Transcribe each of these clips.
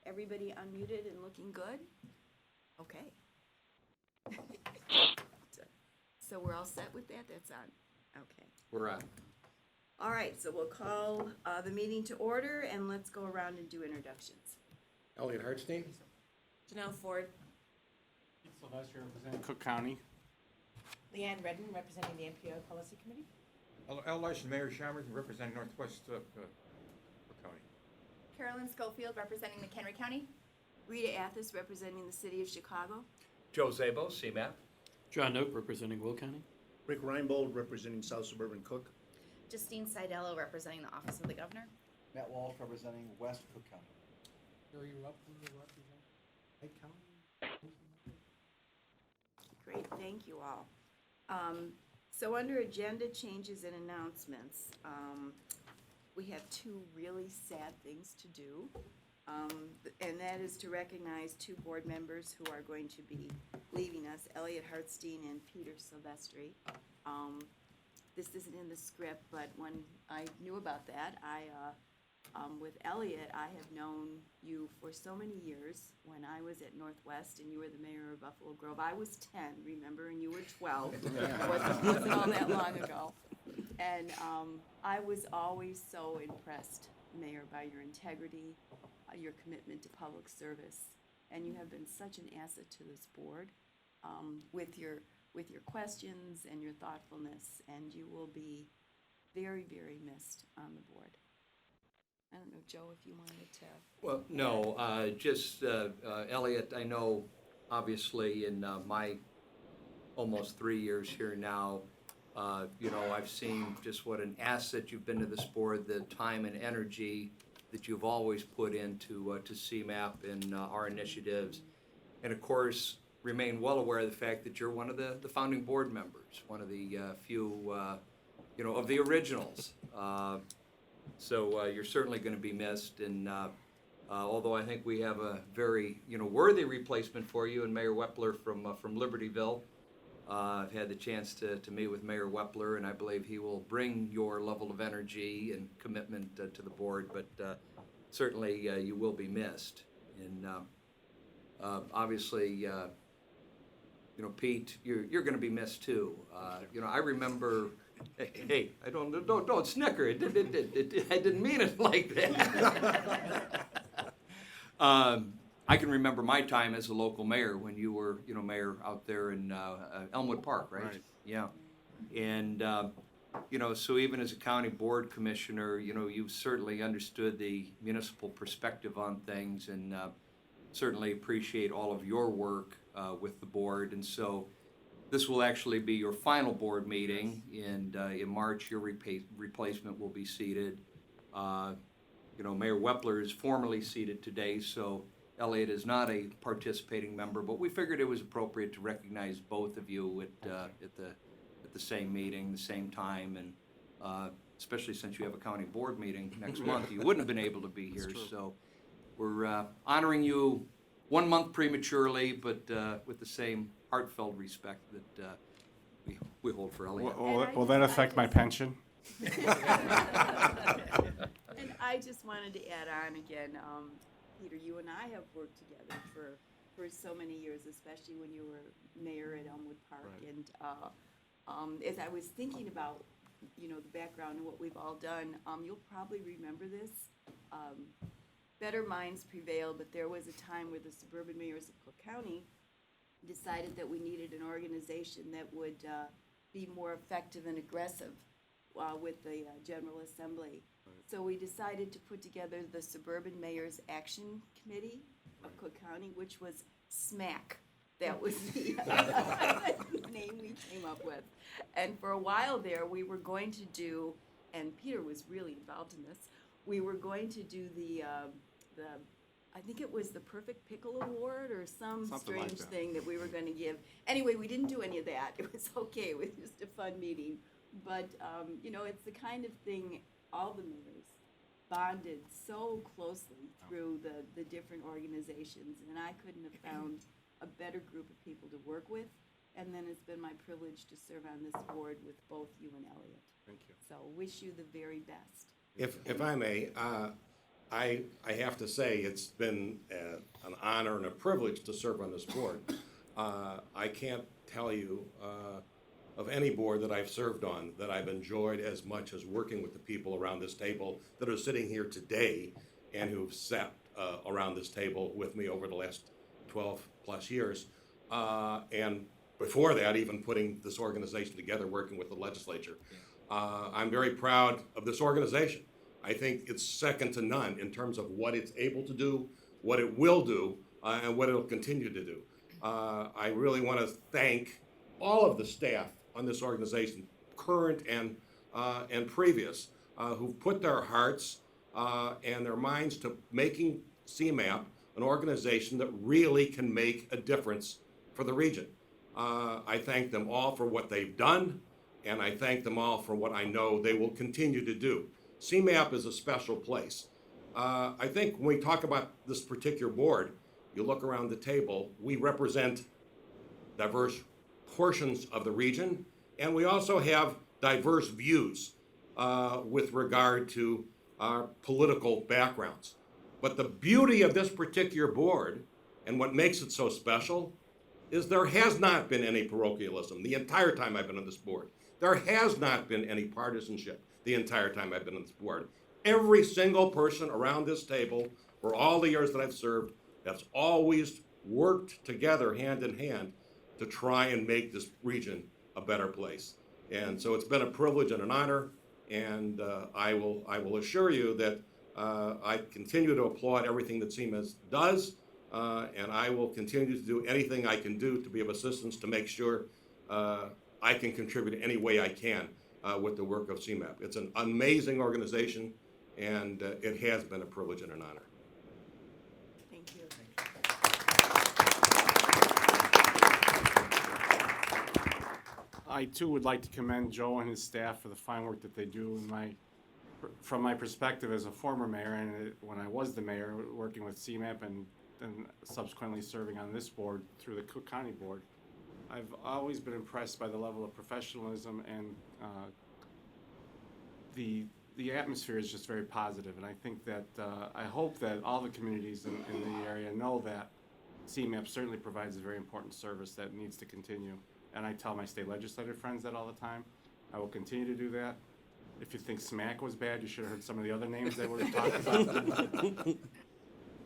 everybody unmuted and looking good? Okay. So we're all set with that? That's on. Okay. We're on. All right, so we'll call the meeting to order, and let's go around and do introductions. Elliot Hartstein? Janelle Ford. Keith Sylvester representing Cook County. Leanne Redden representing the MPO Policy Committee. Al Larson, Mayor Schammers, representing Northwest Cook County. Carolyn Schofield representing McHenry County. Rita Athos representing the city of Chicago. Joe Zabo, CMAP. John Oak representing Will County. Rick Reinbold representing South Suburban Cook. Justine Seidello representing the Office of the Governor. Matt Walsh representing West Cook County. Gary Ruppler representing Lake County. Great, thank you all. So under agenda changes and announcements, we have two really sad things to do. And that is to recognize two board members who are going to be leaving us, Elliot Hartstein and Peter Silvestri. This isn't in the script, but when I knew about that, with Elliot, I have known you for so many years. When I was at Northwest and you were the mayor of Buffalo Grove, I was 10, remember, and you were 12. wasn't all that long ago. And I was always so impressed, Mayor, by your integrity, your commitment to public service, and you have been such an asset to this board with your questions and your thoughtfulness, and you will be very, very missed on the board. I don't know, Joe, if you wanted to. Well, no, Elliot, I know, obviously, in my almost 3 years here now, I've seen just what an asset you've been to this board, the time and energy that you've always put into to CMAP and our initiatives. And of course, remain well aware of the fact that you're one of the founding board members, one of the few, of the originals. So you're certainly going to be missed. And although I think we have a very, worthy replacement for you, and Mayor Wepler from Libertyville. I've had the chance to meet with Mayor Wepler, and I believe he will bring your level of energy and commitment to the board, but certainly you will be missed. And obviously, Pete, you're going to be missed too. I remember, hey, I don't snicker. I didn't mean it like that. I can remember my time as a local mayor when you were, mayor out there in Elmwood Park, right? Right. Yeah. And, so even as a county board commissioner, you've certainly understood the municipal perspective on things, and certainly appreciate all of your work with the board. And so this will actually be your final board meeting, and in March your replacement will be seated. Mayor Wepler is formally seated today, so Elliot is not a participating member, but we figured it was appropriate to recognize both of you at the same meeting, the same time, and especially since you have a county board meeting next month, you wouldn't have been able to be here. So we're honoring you 1 month prematurely, but with the same heartfelt respect that we hold for Elliot. Will that affect my pension? And I just wanted to add on again, Peter, you and I have worked together for so many years, especially when you were mayor at Elmwood Park. Right. And as I was thinking about, the background and what we've all done, you'll probably remember this. Better minds prevail, but there was a time where the suburban mayors of Cook County decided that we needed an organization that would be more effective and aggressive with the General Assembly. So we decided to put together the Suburban Mayor's Action Committee of Cook County, which was SMAC. That was the name we came up with. And for a while there, we were going to do, and Peter was really involved in this, we were going to do the I think it was the Perfect Pickle Award or something strange like thing that we were going to give. Anyway, we didn't do any of that. It was okay. It was just a fun meeting. But, it's the kind of thing all the mayors bonded so closely through the different organizations, and I couldn't have found a better group of people to work with. And then it's been my privilege to serve on this board with both you and Elliot. Thank you. So wish you the very best. If I may, I have to say, it's been an honor and a privilege to serve on this board. I can't tell you of any board that I've served on that I've enjoyed as much as working with the people around this table that are sitting here today and who've sat around this table with me over the last 12 plus years. And before that, even putting this organization together, working with the legislature. I'm very proud of this organization. I think it's second to none in terms of what it's able to do, what it will do, and what it'll continue to do. I really want to thank all of the staff on this organization, current and previous, who've put their hearts and their minds to making CMAP an organization that really can make a difference for the region. I thank them all for what they've done, and I thank them all for what I know they will continue to do. CMAP is a special place. I think when we talk about this particular board, you look around the table, we represent diverse portions of the region, and we also have diverse views with regard to our political backgrounds. But the beauty of this particular board, and what makes it so special, is there has not been any parochialism the entire time I've been on this board. There has not been any partisanship the entire time I've been on this board. Every single person around this table, for all the years that I've served, has always worked together hand in hand to try and make this region a better place. And so it's been a privilege and an honor, and I will assure you that I continue to applaud everything that CMAS does, and I will continue to do anything I can do to be of assistance to make sure I can contribute any way I can with the work of CMAP. It's an amazing organization, and it has been a privilege and an honor. Thank you. I too would like to commend Joe and his staff for the fine work that they do. From my perspective as a former mayor, and when I was the mayor, working with CMAP and subsequently serving on this board through the Cook County Board, I've always been impressed by the level of professionalism, and the atmosphere is just very positive. And I think that I hope that all the communities in the area know that CMAP certainly provides a very important service that needs to continue. And I tell my state legislative friends that all the time. I will continue to do that. If you think SMAC was bad, you should have heard some of the other names they were talking about.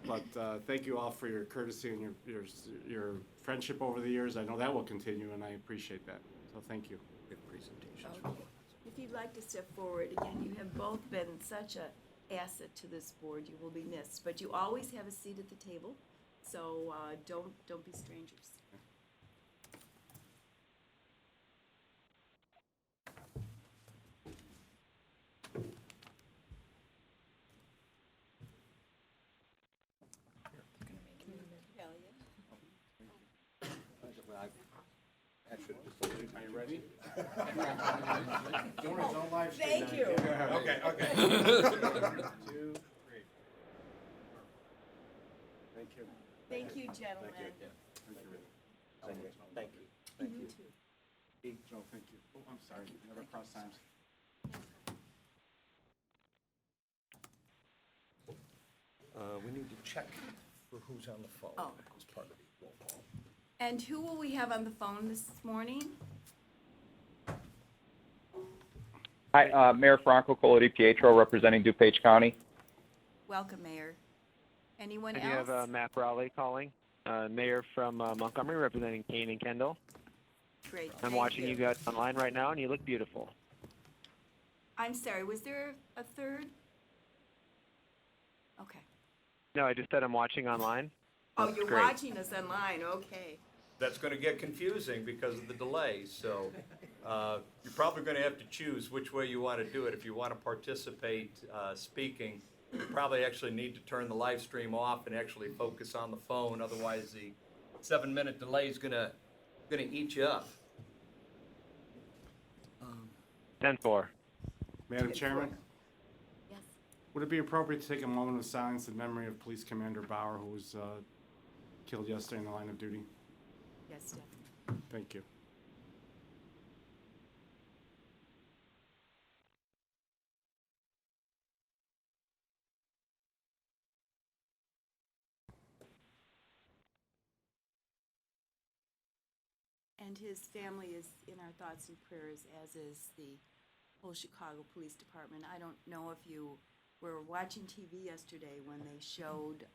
But thank you all for your courtesy and your friendship over the years. I know that will continue, and I appreciate that. So thank you. Good presentations. If you'd like to step forward, again, you have both been such an asset to this board. You will be missed, but you always have a seat at the table, so don't be strangers. Are you ready? Don't live stream Thank that. you. Okay, okay. 2, 3. Thank you. Thank you, gentlemen. Thank you. Thank you. You too. Hey, Joe, thank you. Oh, I'm sorry. Never cross times. We need to check for who's on the phone. Oh, As part of the roll call. And who will we have on the phone this morning? Hi, Mayor Franco Colodi Pietro, representing DuPage County. Welcome, Mayor. Anyone And else? you have Matt Raleigh calling, Mayor from Montgomery, representing Kane and Kendall. Great. I'm thank watching you guys online right now, and you look beautiful. I'm sorry, was there a third? Okay. No, I just said I'm watching online. Oh, That's you're great. watching us online, okay. That's going to get confusing because of the delay, so you're probably going to have to choose which way you want to do it. If you want to participate speaking, you probably actually need to turn the live stream off and actually focus on the phone. Otherwise, the 7-minute delay is going to eat you up. 10-4. Madam Chairman, Yes. would it be appropriate to take a moment of silence in memory of Police Commander Bauer, who was killed yesterday in the line of duty? Yes, definitely. Thank you. And his family is in our thoughts and prayers, as is the whole Chicago Police Department. I don't know if you were watching TV yesterday when they showed,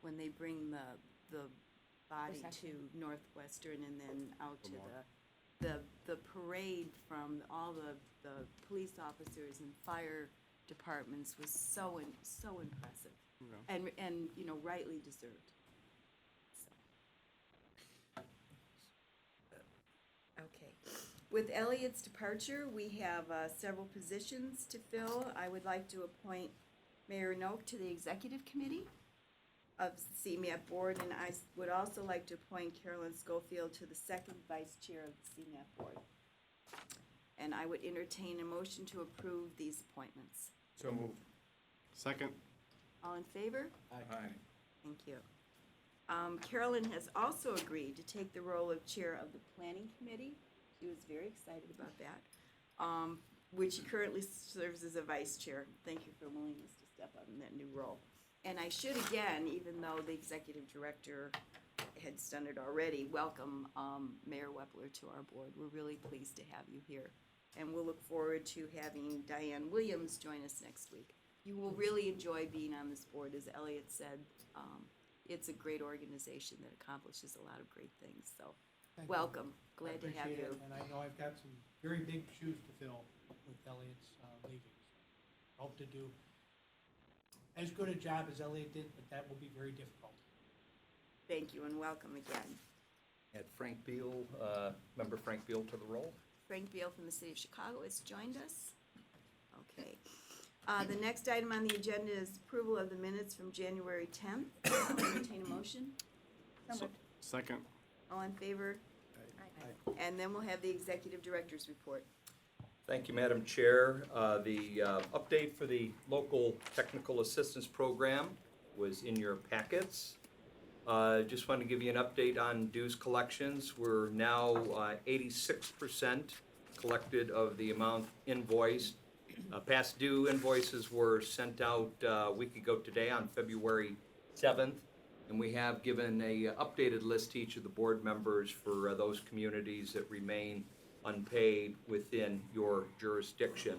when they bring the body to Northwestern and then out to the parade from all the police officers and fire departments was so impressive. Yeah. And you know, rightly deserved. So. Okay. With Elliot's departure, we have several positions to fill. I would like to appoint Mayor Noak to the Executive Committee of CMAP Board, and I would also like to appoint Carolyn Schofield to the second Vice Chair of the CMAP Board. And I would entertain a motion to approve these appointments. So moved. Second. All in favor? Aye. Thank you. Carolyn has also agreed to take the role of Chair of the Planning Committee. She was very excited about that, which she currently serves as a Vice Chair. Thank you for willingness to step up in that new role. And I should again, even though the Executive Director had done it already, welcome Mayor Wepler to our board. We're really pleased to have you here. And we'll look forward to having Diane Williams join us next week. You will really enjoy being on this board. As Elliot said, it's a great organization that accomplishes a lot of great things. So Thank you. welcome. Glad to have Appreciate you. it, and I know I've got some very big shoes to fill with Elliot's leaving. Hope to do as good a job as Elliot did, but that will be very difficult. Thank you and welcome again. Add Frank Beal, member Frank Beal to the role. Frank Beal from the City of Chicago has joined us. Okay. The next item on the agenda is approval of the minutes from January 10th. I'll entertain a motion. Second. All in favor? Aye. And then we'll have the Executive Director's report. Thank you, Madam Chair. The update for the local technical assistance program was in your packets. Just wanted to give you an update on dues collections. We're now 86% collected of the amount invoiced. Past due invoices were sent out a week ago today on February 7th, and we have given a updated list to each of the board members for those communities that remain unpaid within your jurisdiction.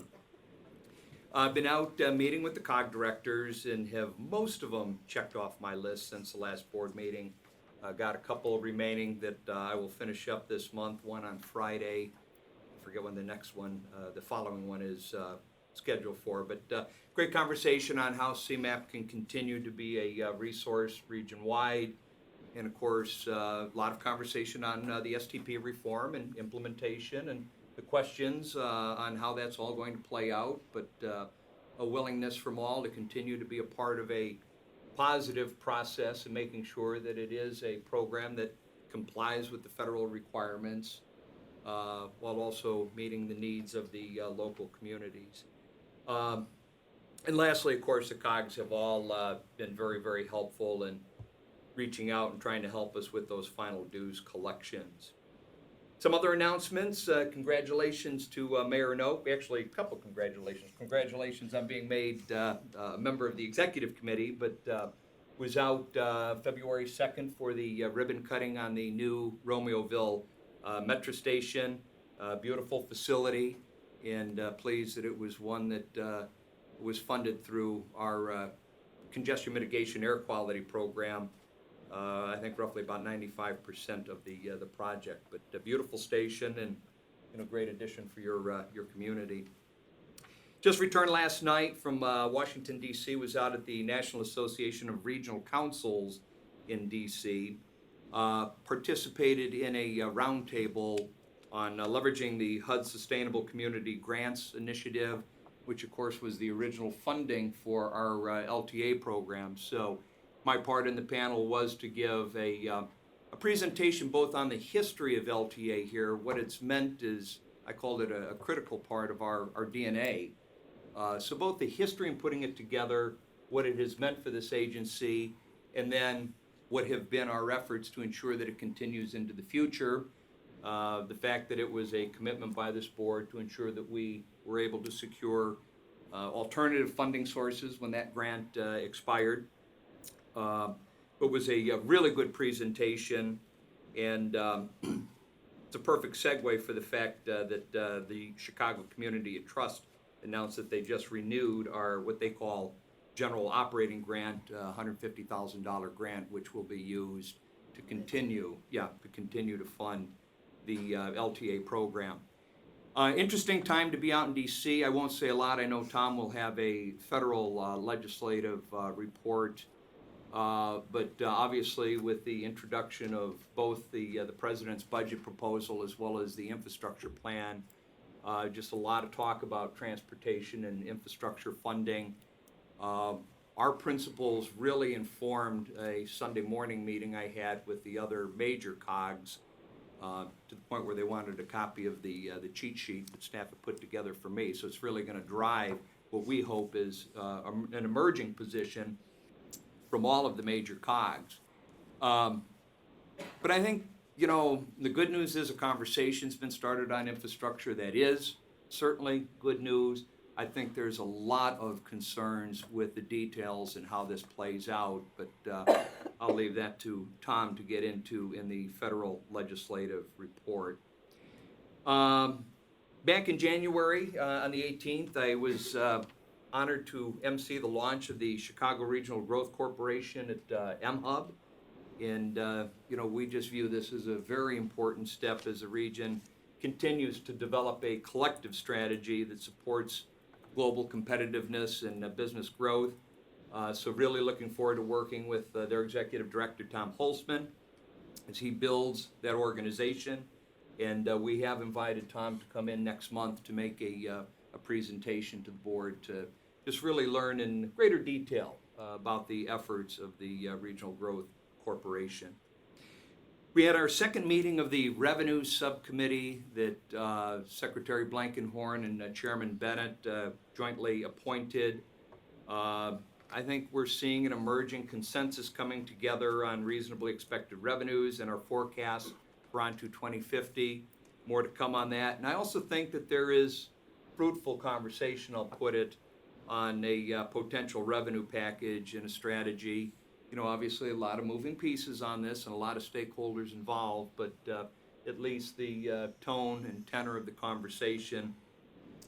I've been out meeting with the COG directors and have most of them checked off my list since the last board meeting. Got a couple remaining that I will finish up this month, one on Friday. I forget when the next one, the following one is scheduled for. But great conversation on how CMAP can continue to be a resource region-wide. And of course, a lot of conversation on the STP reform and implementation and the questions on how that's all going to play out, but a willingness from all to continue to be a part of a positive process and making sure that it is a program that complies with the federal requirements while also meeting the needs of the local communities. And lastly, of course, the COGs have all been very, very helpful in reaching out and trying to help us with those final dues collections. Some other announcements. Congratulations to Mayor Noak. Actually, a couple congratulations. Congratulations on being made a member of the executive committee, but was out February 2nd for the ribbon cutting on the new Romeoville metro station. Beautiful facility, and pleased that it was one that was funded through our congestion mitigation air quality program. I think roughly about 95% of the project, but a beautiful station and a great addition for your community. Just returned last night from Washington, D.C., was out at the National Association of Regional Councils in D.C., participated in a roundtable on leveraging the HUD Sustainable Community Grants Initiative, which of course was the original funding for our LTA program. So my part in the panel was to give a presentation both on the history of LTA here. What it's meant is, I called it a critical part of our DNA. So both the history and putting it together, what it has meant for this agency, and then what have been our efforts to ensure that it continues into the future. The fact that it was a commitment by this board to ensure that we were able to secure alternative funding sources when that grant expired. It was a really good presentation, and it's a perfect segue for the fact that the Chicago Community Trust announced that they just renewed our, what they call general operating grant, $150,000 grant, which will be used to continue, to fund the LTA program. Interesting time to be out in DC. I won't say a lot. I know Tom will have a federal legislative report, but obviously with the introduction of both the president's budget proposal as well as the infrastructure plan, just a lot of talk about transportation and infrastructure funding. Our principles really informed a Sunday morning meeting I had with the other major COGs, to the point where they wanted a copy of the cheat sheet that staff had put together for me. So it's really going to drive what we hope is an emerging position from all of the major COGs. But I think, the good news is a conversation's been started on infrastructure. That is certainly good news. I think there's a lot of concerns with the details and how this plays out, but I'll leave that to Tom to get into in the federal legislative report. Back in January, on the 18th, I was honored to MC the launch of the Chicago Regional Growth Corporation at M-Hub. And, we just view this as a very important step as the region continues to develop a collective strategy that supports global competitiveness and business growth. So really looking forward to working with their executive director, Tom Holzman, as he builds that organization. And we have invited Tom to come in next month to make a presentation to the board to just really learn in greater detail about the efforts of the Regional Growth Corporation. We had our second meeting of the Revenue Subcommittee that Secretary Blankenhorn and Chairman Bennett jointly appointed. I think we're seeing an emerging consensus coming together on reasonably expected revenues and our forecast for on to 2050. More to come on that. And I also think that there is fruitful conversation, I'll put it, on a potential revenue package and a strategy. Obviously a lot of moving pieces on this and a lot of stakeholders involved, but at least the tone and tenor of the conversation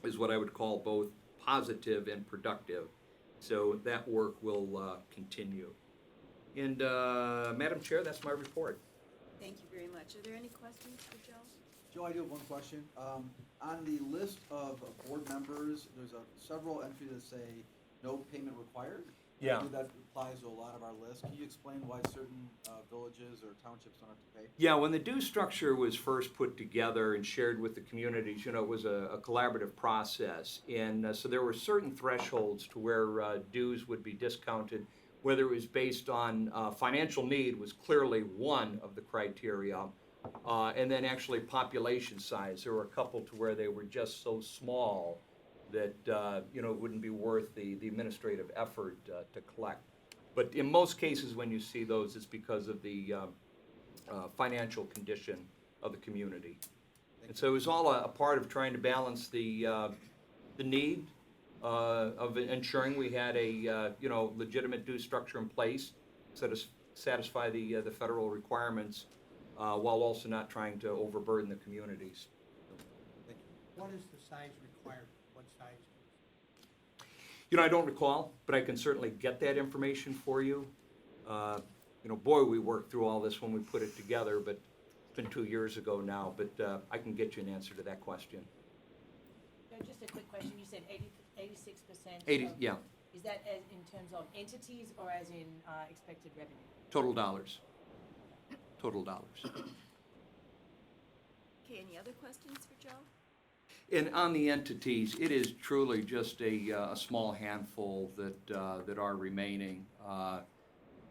is what I would call both positive and productive. So that work will continue. And Madam Chair, that's my report. Thank you very much. Are there any questions for Joe? Joe, I do have one question. On the list of board members, there's several entries that say no payment required. Yeah. That applies to a lot of our lists. Can you explain why certain villages or townships don't have to pay? Yeah, when the due structure was first put together and shared with the communities, it was a collaborative process. And so there were certain thresholds to where dues would be discounted, whether it was based on financial need was clearly one of the criteria. And then actually population size. There were a couple to where they were just so small that it wouldn't be worth the administrative effort to collect. But in most cases, when you see those, it's because of the financial condition of the community. And so it was all a part of trying to balance the need of ensuring we had a legitimate due structure in place, satisfy the federal requirements, while also not trying to overburden the communities. What is the size required? What size? I don't recall, but I can certainly get that information for you. Boy, we worked through all this when we put it together, but it's been 2 years ago now, but I can get you an answer to that question. Just a quick question. You said 86%? 80, yeah, Is that as in terms of entities or as in expected revenue? total dollars. Total dollars. Okay, any other questions for Joe? And on the entities, it is truly just a small handful that are remaining.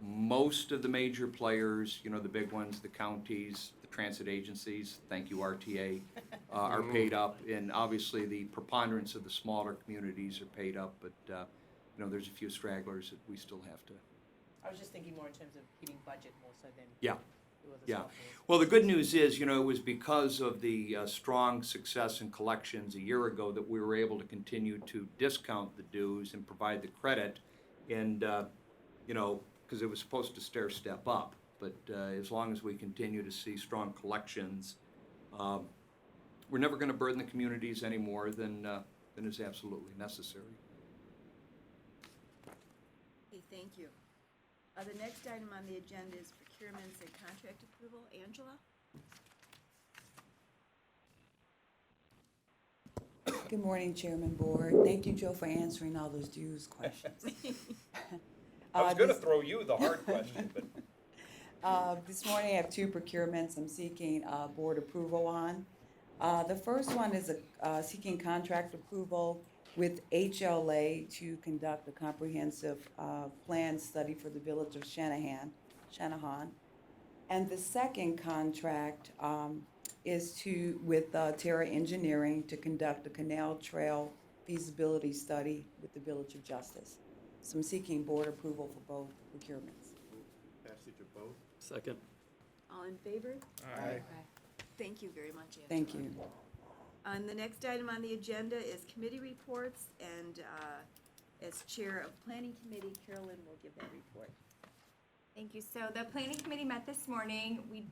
Most of the major players, the big ones, the counties, the transit agencies, thank you RTA, are paid up. And obviously the preponderance of the smaller communities are paid up, but there's a few stragglers that we still have to. I was just thinking more in terms of hitting budget more so than. Yeah. the other Yeah. stuff. Well, the good news is, it was because of the strong success in collections a year ago that we were able to continue to discount the dues and provide the credit. And, because it was supposed to stair step up. But as long as we continue to see strong collections, We're never going to burden the communities any more than is absolutely necessary. Okay, thank you. The next item on the agenda is procurements and contract approval. Angela? Good morning, Chairman Board. Thank you, Joe, for answering all those dues questions. I was gonna throw you the hard question, but. This morning I have two procurements I'm seeking board approval on. The first one is seeking contract approval with HLA to conduct a comprehensive plan study for the village of Shanahan. And the second contract is with Terra Engineering to conduct a canal trail feasibility study with the Village of Justice. So I'm seeking board approval for both procurements. Passage of both. Second. All in favor? Aye. Thank you very much, Angela. Thank you. And the next item on the agenda is committee reports, and as Chair of Planning Committee, Carolyn will give that report. Thank you. So the planning committee met this morning. We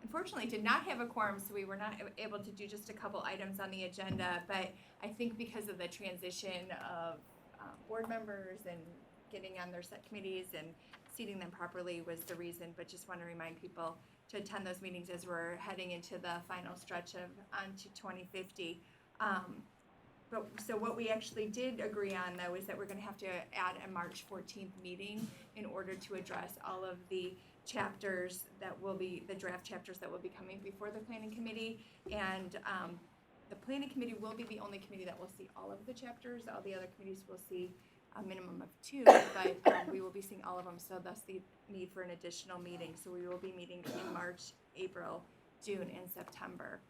unfortunately did not have a quorum, so we were not able to do just a couple items on the agenda, but I think because of the transition of board members and getting on their set committees and seating them properly was the reason, but just want to remind people to attend those meetings as we're heading into the final stretch of onto 2050. So what we actually did agree on, though, is that we're going to have to add a March 14th meeting in order to address all of the chapters that will be, the draft chapters that will be coming before the planning committee. And the planning committee will be the only committee that will see all of the chapters. All the other committees will see a minimum of 2, but we will be seeing all of them, so thus the need for an additional meeting. So we will be meeting in March, April, June, and September.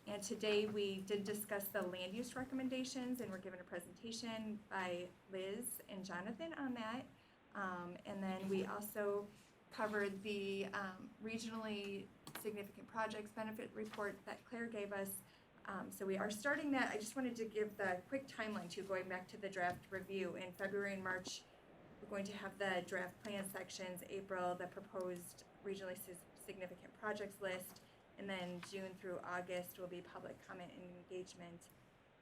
And today we did discuss the land use recommendations, and we're given a presentation by Liz and Jonathan on that. And then we also covered the regionally significant projects benefit report that Claire gave us. So we are starting that. I just wanted to give the quick timeline to going back to the draft review. In February and March, we're going to have the draft plan sections. April, the proposed regionally significant projects list. And then June through August will be public comment and engagement.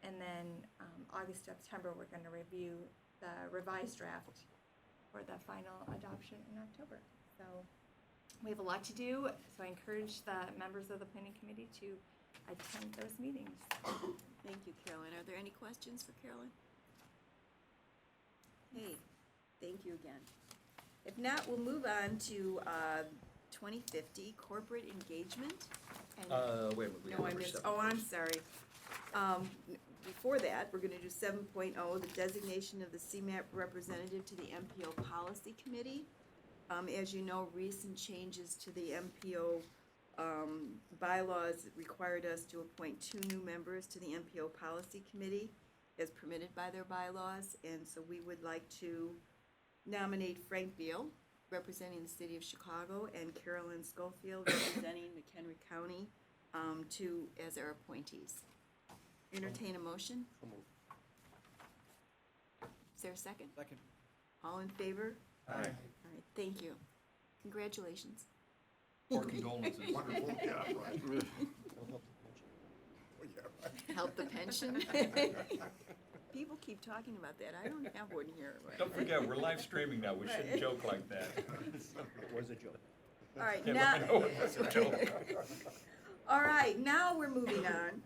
And then August, September, we're going to review the revised draft for the final adoption in October. So we have a lot to do. So I encourage the members of the planning committee to attend those meetings. Thank you, Carolyn. Are there any questions for Carolyn? Hey, thank you again. If not, we'll move on to 2050 corporate engagement. And Wait a minute. we have no, I number missed. 7. Oh, I'm sorry. Before that, we're going to do 7.0, the designation of the CMAP representative to the MPO Policy Committee. As you know, recent changes to the MPO bylaws required us to appoint 2 new members to the MPO Policy Committee as permitted by their bylaws. And so we would like to nominate Frank Beal, representing the city of Chicago, and Carolyn Schofield, representing McHenry County, as our appointees. Entertain a motion? So moved. Is there a second? Second. All in favor? Aye. All right, thank you. Congratulations. Or condolences. Wonderful, yeah, right. Help the pension? People keep talking about that. I don't have one here. Don't forget, we're live streaming now, we shouldn't joke like that. It was a joke. All right, Yeah, now. but I know it was a joke. All right, now we're moving on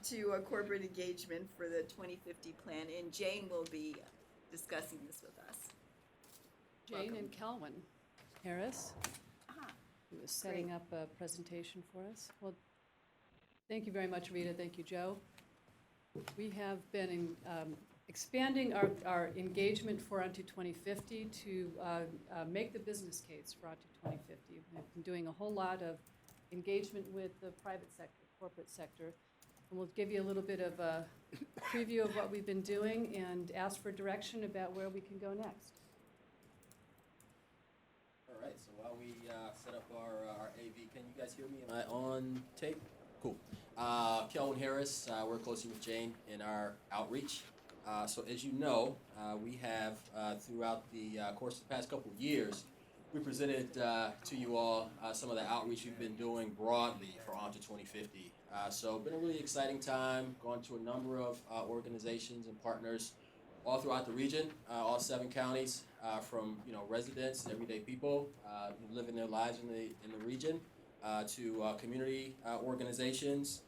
to a corporate engagement for the 2050 plan, and Jane will be discussing this with us. Jane Welcome. and Kelvin Harris, Ah, who is setting up a presentation for us. Well, thank you very much, Rita. Thank you, Joe. We have been expanding our engagement for onto 2050 to make the business case for onto 2050. We've been doing a whole lot of engagement with the private sector, corporate sector, and we'll give you a little bit of a preview of what we've been doing and ask for direction about where we can go next. All right, so while we set up our AV, can you guys hear me? Am I on tape? Cool. Kelvin Harris, work closely with Jane in our outreach. So as you know, we have throughout the course of the past couple of years we presented to you all some of the outreach we've been doing broadly for On to 2050. So been a really exciting time, gone to a number of organizations and partners all throughout the region, all 7 counties, from residents, everyday people living their lives in the region, to community organizations,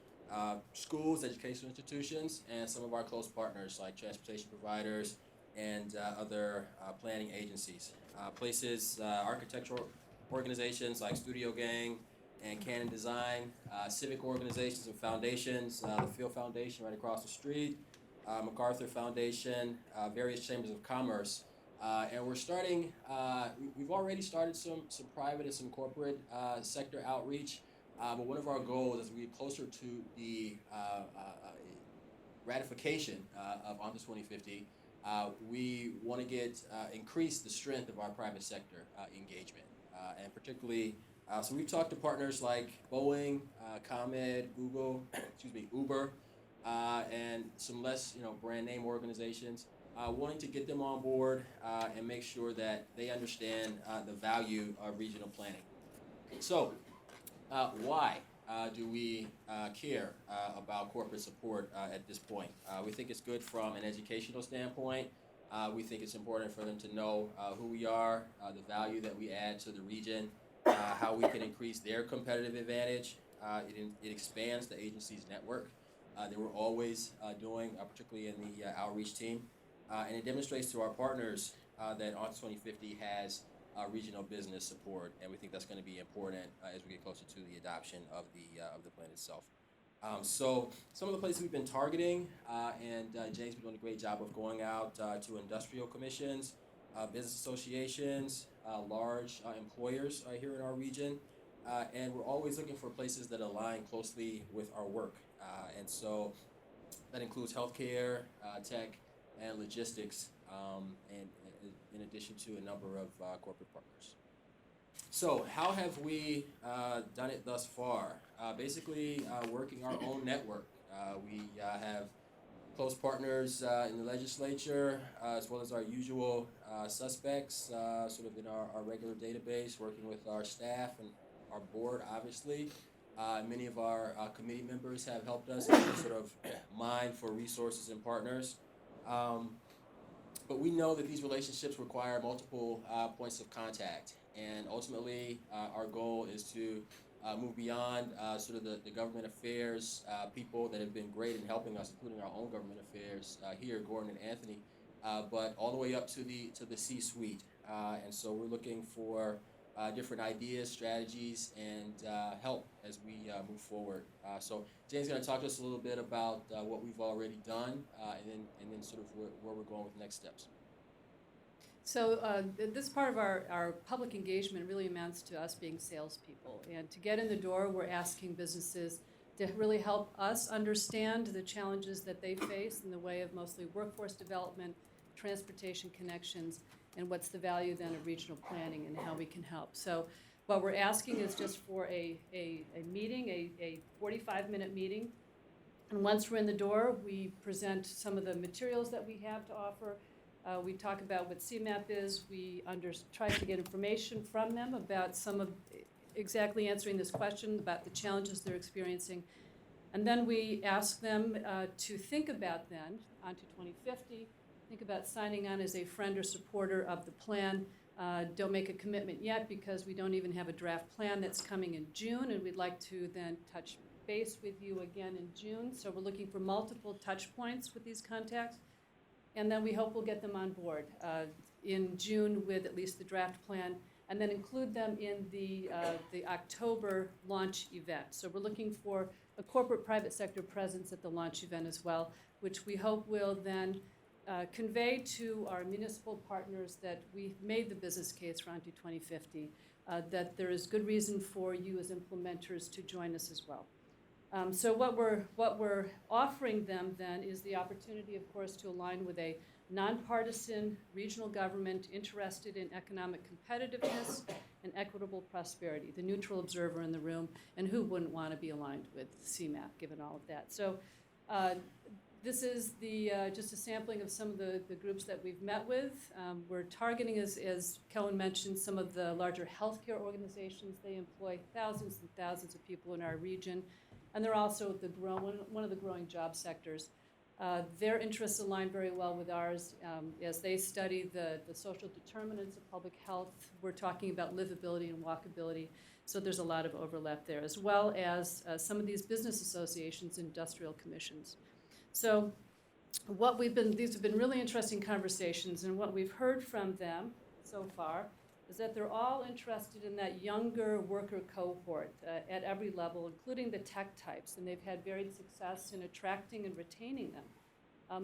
schools, educational institutions, and some of our close partners like transportation providers and other planning agencies. Places, architectural organizations like Studio Gang and Canon Design, civic organizations and foundations, the Field Foundation right across the street, MacArthur Foundation, various chambers of commerce. And we're starting, we've already started some private and some corporate sector outreach, but one of our goals as we get closer to the ratification of On to 2050, we want to increase the strength of our private sector engagement, and particularly, so we've talked to partners like Boeing, ComEd, Google, Uber, and some less, brand name organizations, wanting to get them on board and make sure that they understand the value of regional planning. So, why do we care about corporate support at this point? We think it's good from an educational standpoint. We think it's important for them to know who we are, the value that we add to the region, how we can increase their competitive advantage. It expands the agency's network that we're always doing, particularly in the outreach team. And it demonstrates to our partners that On to 2050 has regional business support, and we think that's going to be important as we get closer to the adoption of the plan itself. So some of the places we've been targeting, and Jane's been doing a great job of going out to industrial commissions, business associations, large employers here in our region, and we're always looking for places that align closely with our work. And so that includes healthcare, tech, and logistics, and in addition to a number of corporate partners. So how have we done it thus far? Basically, working our own network. We have close partners in the legislature, as well as our usual suspects, sort of in our regular database, working with our staff and our board, obviously. Many of our committee members have helped us sort of mine for resources and partners. But we know that these relationships require multiple points of contact. And ultimately, our goal is to move beyond sort of the government affairs people that have been great in helping us, including our own government affairs here, Gordon and Anthony, but all the way up to the C-suite. And so we're looking for different ideas, strategies, and help as we move forward. So Jane's going to talk to us a little bit about what we've already done, and then sort of where we're going with next steps. So this part of our public engagement really amounts to us being salespeople. And to get in the door, we're asking businesses to really help us understand the challenges that they face in the way of mostly workforce development, transportation connections, and what's the value then of regional planning and how we can help. So what we're asking is just for a meeting, a 45-minute meeting. And once we're in the door, we present some of the materials that we have to offer. We talk about what CMAP is. We try to get information from them about some of exactly answering this question about the challenges they're experiencing. And then we ask them to think about then, on to 2050, think about signing on as a friend or supporter of the plan. Don't make a commitment yet because we don't even have a draft plan that's coming in June, and we'd like to then touch base with you again in June. So we're looking for multiple touch points with these contacts. And then we hope we'll get them on board in June with at least the draft plan, and then include them in the October launch event. So we're looking for a corporate private sector presence at the launch event as well, which we hope will then convey to our municipal partners that we've made the business case for On to 2050, that there is good reason for you as implementers to join us as well. So what we're offering them then is the opportunity, of course, to align with a nonpartisan regional government interested in economic competitiveness and equitable prosperity, the neutral observer in the room, and who wouldn't want to be aligned with CMAP, given all of that. So This is just a sampling of some of the groups that we've met with. We're targeting, as Kellen mentioned, some of the larger healthcare organizations. They employ thousands and thousands of people in our region, and they're also one of the growing job sectors. Their interests align very well with ours as they study the social determinants of public health. We're talking about livability and walkability, so there's a lot of overlap there, as well as some of these business associations, industrial commissions. So these have been really interesting conversations, and what we've heard from them so far is that they're all interested in that younger worker cohort at every level, including the tech types, and they've had varied success in attracting and retaining them.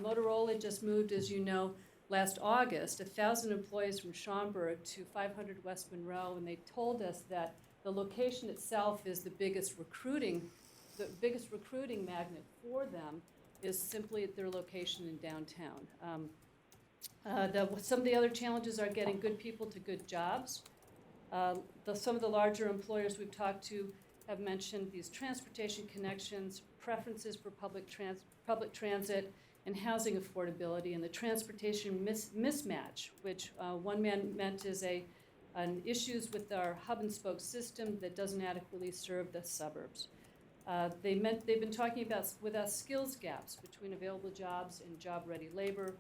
Motorola just moved, as you know, last August, 1,000 employees from Schaumburg to 500 West Monroe, and they told us that the location itself is the biggest recruiting magnet for them is simply at their location in downtown. Some of the other challenges are getting good people to good jobs. Some of the larger employers we've talked to have mentioned these transportation connections, preferences for public transit, and housing affordability, and the transportation mismatch, which one man meant is an issues with our hub and spoke system that doesn't adequately serve the suburbs. They've been talking about with us skills gaps between available jobs and job-ready labor,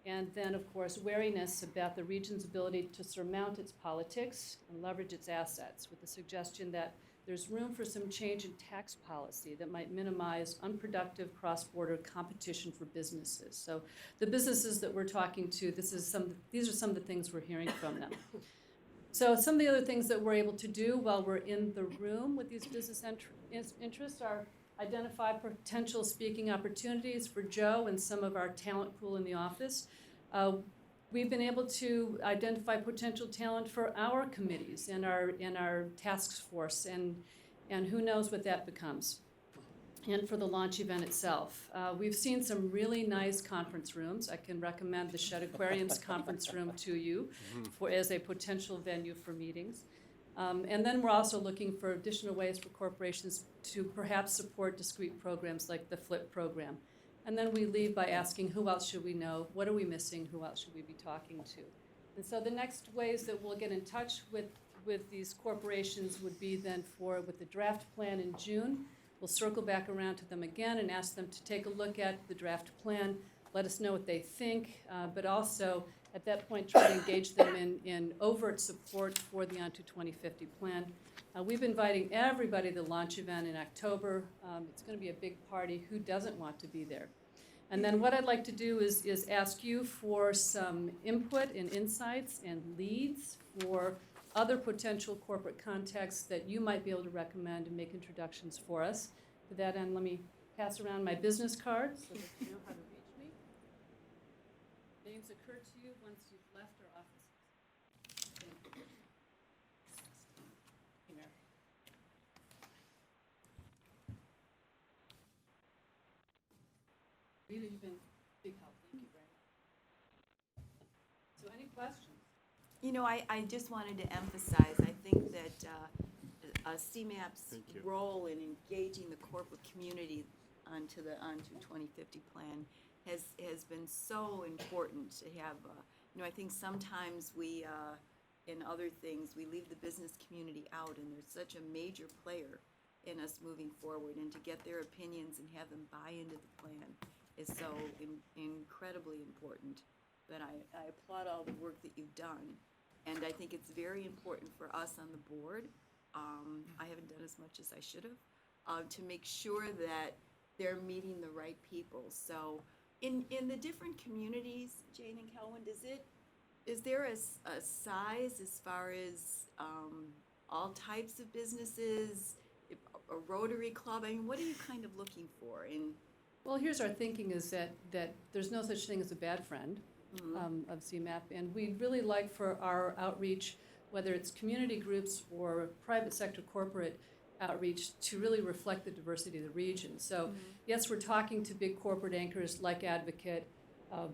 and then, of course, wariness about the region's ability to surmount its politics and leverage its assets, with the suggestion that there's room for some change in tax policy that might minimize unproductive cross-border competition for businesses. So the businesses that we're talking to, these are some of the things we're hearing from them. So some of the other things that we're able to do while we're in the room with these business interests are identify potential speaking opportunities for Joe and some of our talent pool in the office. We've been able to identify potential talent for our committees and our task force, and who knows what that becomes. And for the launch event itself. We've seen some really nice conference rooms. I can recommend the Shedd Aquarium's conference room to you as a potential venue for meetings. And then we're also looking for additional ways for corporations to perhaps support discrete programs like the FLIP program. And then we leave by asking, who else should we know? What are we missing? Who else should we be talking to? And so the next ways that we'll get in touch with these corporations would be then with the draft plan in June. We'll circle back around to them again and ask them to take a look at the draft plan, let us know what they think, but also at that point try to engage them in overt support for the On to 2050 plan. We've been inviting everybody to the launch event in October. It's going to be a big party. Who doesn't want to be there? And then what I'd like to do is ask you for some input and insights and leads for other potential corporate contacts that you might be able to recommend and make introductions for us. To that end, let me pass around my business card so that you know how to reach me. Names occur to you once you've left our offices. Thank you. Here. Rita, you've been a big help. Thank you very much. So any questions? You know, I just wanted to emphasize, I think that CMAP's role in engaging the corporate community onto 2050 plan has been so important to have. You know, I think sometimes we, in other things, we leave the business community out, and there's such a major player in us moving forward, and to get their opinions and have them buy into the plan is so incredibly important. But I applaud all the work that you've done. And I think it's very important for us on the board, I haven't done as much as I should have, to make sure that they're meeting the right people. So in the different communities, Jane and Kelwin, is there a size as far as all types of businesses, a Rotary Club? I mean, what are you kind of looking for? Well, here's our thinking is that there's no such thing as a bad friend. Of CMAP, and we'd really like for our outreach, whether it's community groups or private sector corporate outreach, to really reflect the diversity of the region. So yes, we're talking to big corporate anchors like Advocate,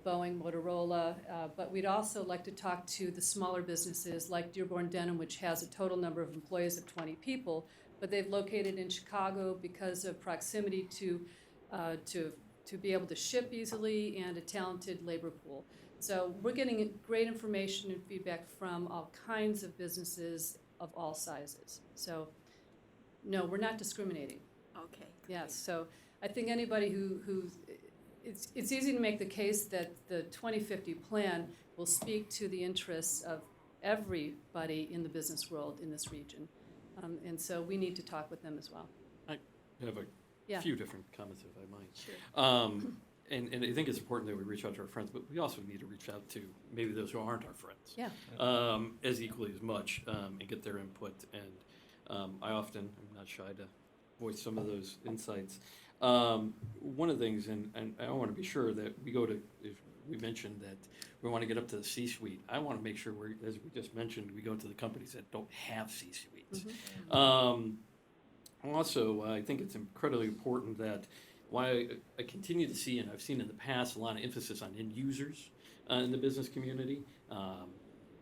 Boeing, Motorola, but we'd also like to talk to the smaller businesses like Dearborn Denham, which has a total number of employees of 20 people, but they've located in Chicago because of proximity to to be able to ship easily and a talented labor pool. So we're getting great information and feedback from all kinds of businesses of all sizes. So, no, we're not discriminating. Okay. Yes, so I think anybody it's easy to make the case that the 2050 plan will speak to the interests of everybody in the business world in this region. And so we need to talk with them as well. I have a Yeah. few different comments, if I might. Sure. And I think it's important that we reach out to our friends, but we also need to reach out to maybe those who aren't our friends. Yeah. As equally as much, and get their input. And I often, I'm not shy to voice some of those insights. One of the things, and I want to be sure that we go to, if we mentioned that we want to get up to the C-suite, I want to make sure as we just mentioned, we go to the companies that don't have C-suites. Also, I think it's incredibly important that while I continue to see, and I've seen in the past, a lot of emphasis on end users in the business community.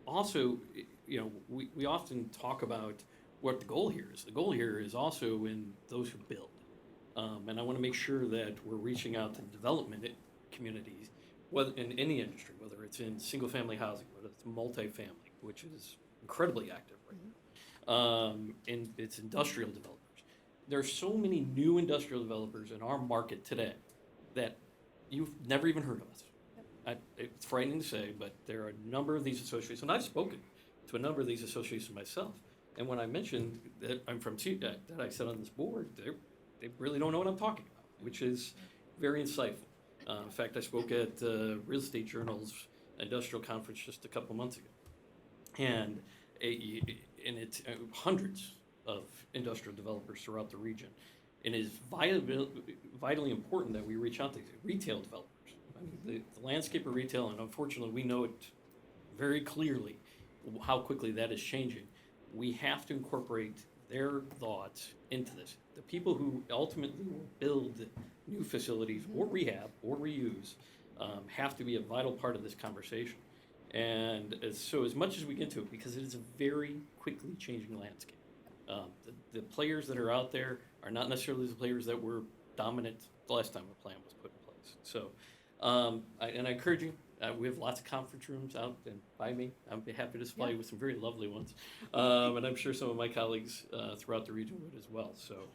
Also, we often talk about what the goal here is. The goal here is also in those who build. And I want to make sure that we're reaching out to development communities, whether in any industry, whether it's in single-family housing, whether it's multifamily, which is incredibly active right now, and it's industrial developers. There are so many new industrial developers in our market today that you've never even heard of us. It's frightening to say, but there are a number of these associations, and I've spoken to a number of these associations myself. And when I mentioned that I'm from CDEC, that I sit on this board, they really don't know what I'm talking about, which is very insightful. In fact, I spoke at Real Estate Journal's industrial conference just a couple months ago. And it's hundreds of industrial developers throughout the region. And it is vitally important that we reach out to retail developers. I mean, the landscape of retail, and unfortunately we know it very clearly how quickly that is changing. We have to incorporate their thoughts into this. The people who ultimately will build new facilities or rehab or reuse have to be a vital part of this conversation. And so as much as we get to it, because it is a very quickly changing landscape. The players that are out there are not necessarily the players that were dominant the last time the plan was put in place. So, I encourage you, we have lots of conference rooms out and by me. I'd be happy to supply you with some very lovely ones. And I'm sure some of my colleagues throughout the region would as well. So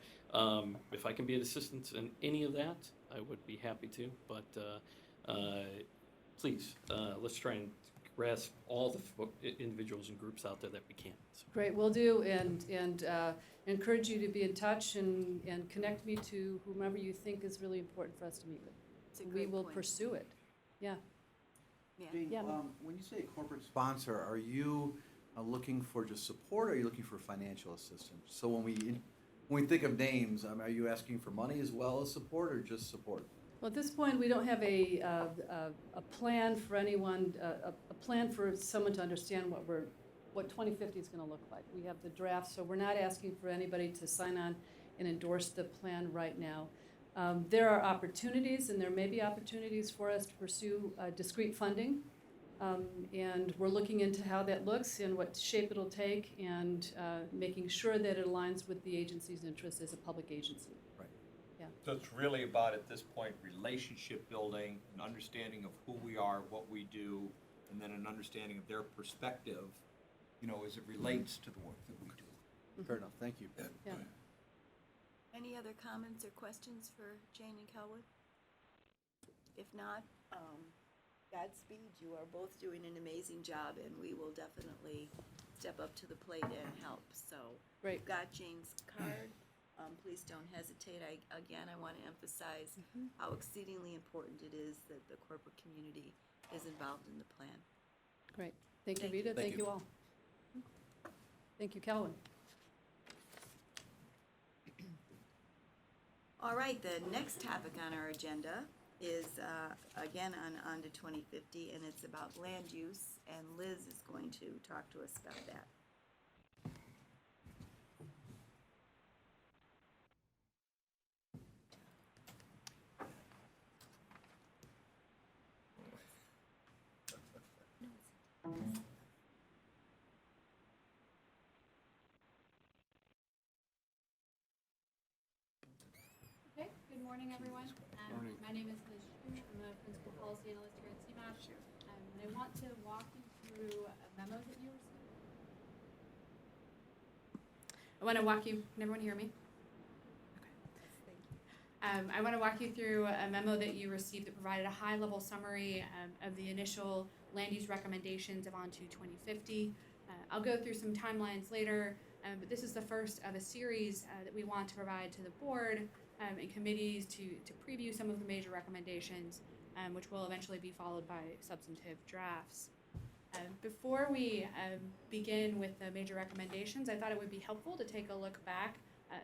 if I can be an assistance in any of that, I would be happy to. But please, let's try and grasp all the individuals and groups out there that we can. So. Great, will do, and encourage you to be in touch and connect me to whomever you think is really important for us to meet with. It's a We great will point. pursue it. Yeah. Jane, Yeah. when you say corporate sponsor, are you looking for just support, or are you looking for financial assistance? So when we think of names, are you asking for money as well as support, or just support? Well, at this point, we don't have a plan for anyone, a plan for someone to understand what 2050 is going to look like. We have the draft, so we're not asking for anybody to sign on and endorse the plan right now. There are opportunities, and there may be opportunities for us to pursue discrete funding, and we're looking into how that looks and what shape it'll take, and making sure that it aligns with the agency's interests as a public agency. So it's really about, at this point, relationship building, an understanding of who we are, what we do, and then an understanding of their perspective, as it relates to the work that we do. Fair enough, thank you. Yeah. Any other comments or questions for Jane and Kelwood? If not, Godspeed. You are both doing an amazing job, and we will definitely step up to the plate and help. So Great. We've got Jane's card. Please don't hesitate. I want to emphasize how exceedingly important it is that the corporate community is involved in the plan. Great. Thank you, Thank you. Rita. Thank you all. Thank you, Calvin. All right, the next topic on our agenda is, again, on to 2050, and it's about land use, and Liz is going to talk to us about that. Okay, good morning, everyone. Morning. My name is Liz Shu. I'm a principal policy analyst here at CMAP. And I want to walk you through a memo that you received. I want to walk you, can everyone hear me? I want to walk you through a memo that you received that provided a high-level summary of the initial land use recommendations of ON to 2050. I'll go through some timelines later, but this is the first of a series that we want to provide to the board and committees to preview some of the major recommendations, which will eventually be followed by substantive drafts. Before we begin with the major recommendations, I thought it would be helpful to take a look back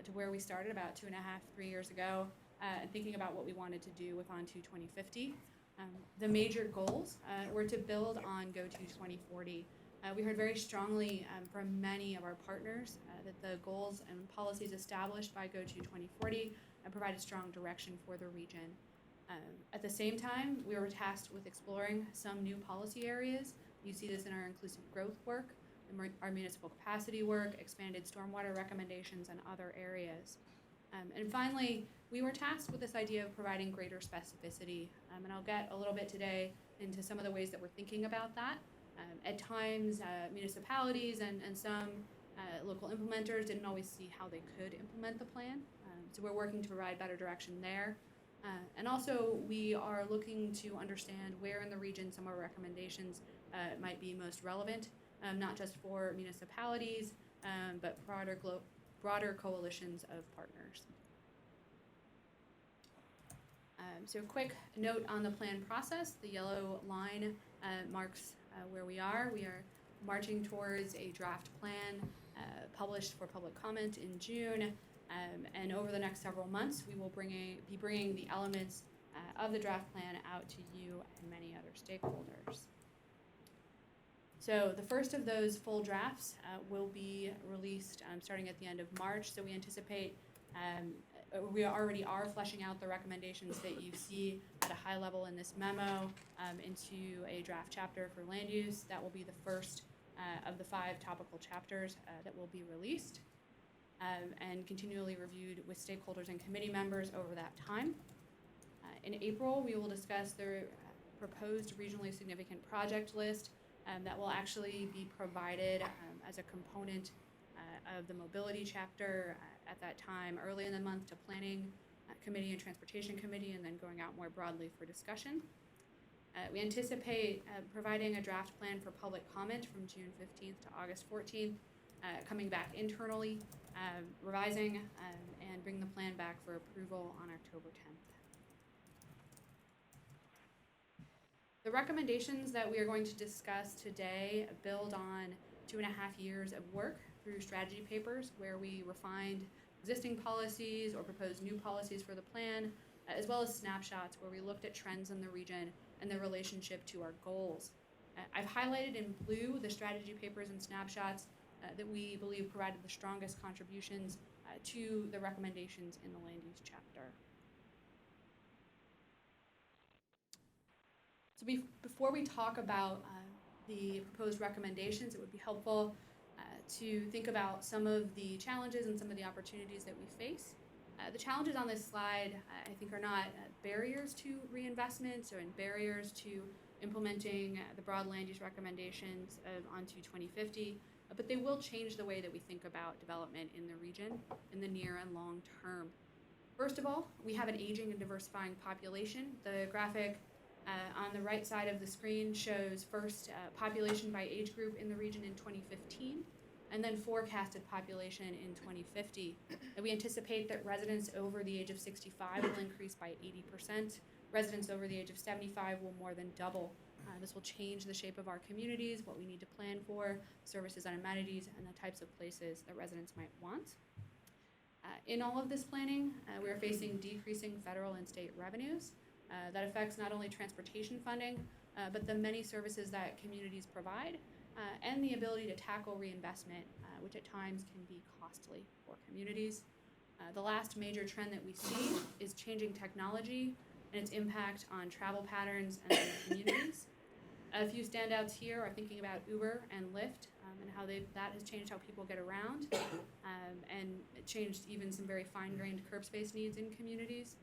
to where we started about 2.5, 3 years ago, and thinking about what we wanted to do with ON to 2050. The major goals were to build on Go to 2040. We heard very strongly from many of our partners that the goals and policies established by Go to 2040 provide a strong direction for the region. At the same time, we were tasked with exploring some new policy areas. You see this in our inclusive growth work, our municipal capacity work, expanded stormwater recommendations, and other areas. And finally, we were tasked with this idea of providing greater specificity, and I'll get a little bit today into some of the ways that we're thinking about that. At times, municipalities and some local implementers didn't always see how they could implement the plan, so we're working to provide better direction there. And also, we are looking to understand where in the region some of our recommendations might be most relevant, not just for municipalities, but broader coalitions of partners. So a quick note on the plan process. The yellow line marks where we are. We are marching towards a draft plan published for public comment in June. And over the next several months, we will be bringing the elements of the draft plan out to you and many other stakeholders. So the first of those full drafts will be released starting at the end of March. So we anticipate, we already are fleshing out the recommendations that you see at a high level in this memo into a draft chapter for land use. That will be the first of the 5 topical chapters that will be released and continually reviewed with stakeholders and committee members over that time. In April, we will discuss the proposed regionally significant project list that will actually be provided as a component of the mobility chapter at that time, early in the month to planning committee and transportation committee, and then going out more broadly for discussion. We anticipate providing a draft plan for public comment from June 15th to August 14th, coming back internally, revising, and bring the plan back for approval on October 10th. The recommendations that we are going to discuss today build on 2.5 years of work through strategy papers where we refined existing policies or proposed new policies for the plan, as well as snapshots where we looked at trends in the region and their relationship to our goals. I've highlighted in blue the strategy papers and snapshots that we believe provided the strongest contributions to the recommendations in the land use chapter. So before we talk about the proposed recommendations, it would be helpful to think about some of the challenges and some of the opportunities that we face. The challenges on this slide, I think, are not barriers to reinvestment or barriers to implementing the broad land use recommendations on to 2050, but they will change the way that we think about development in the region in the near and long term. First of all, we have an aging and diversifying population. The graphic on the right side of the screen shows first population by age group in the region in 2015, and then forecasted population in 2050. And we anticipate that residents over the age of 65 will increase by 80%. Residents over the age of 75 will more than double. This will change the shape of our communities, what we need to plan for, services and amenities, and the types of places that residents might want. In all of this planning, we are facing decreasing federal and state revenues. That affects not only transportation funding, but the many services that communities provide, and the ability to tackle reinvestment, which at times can be costly for communities. The last major trend that we see is changing technology and its impact on travel patterns and communities. A few standouts here are thinking about Uber and Lyft and how that has changed how people get around, and it changed even some very fine-grained curb space needs in communities.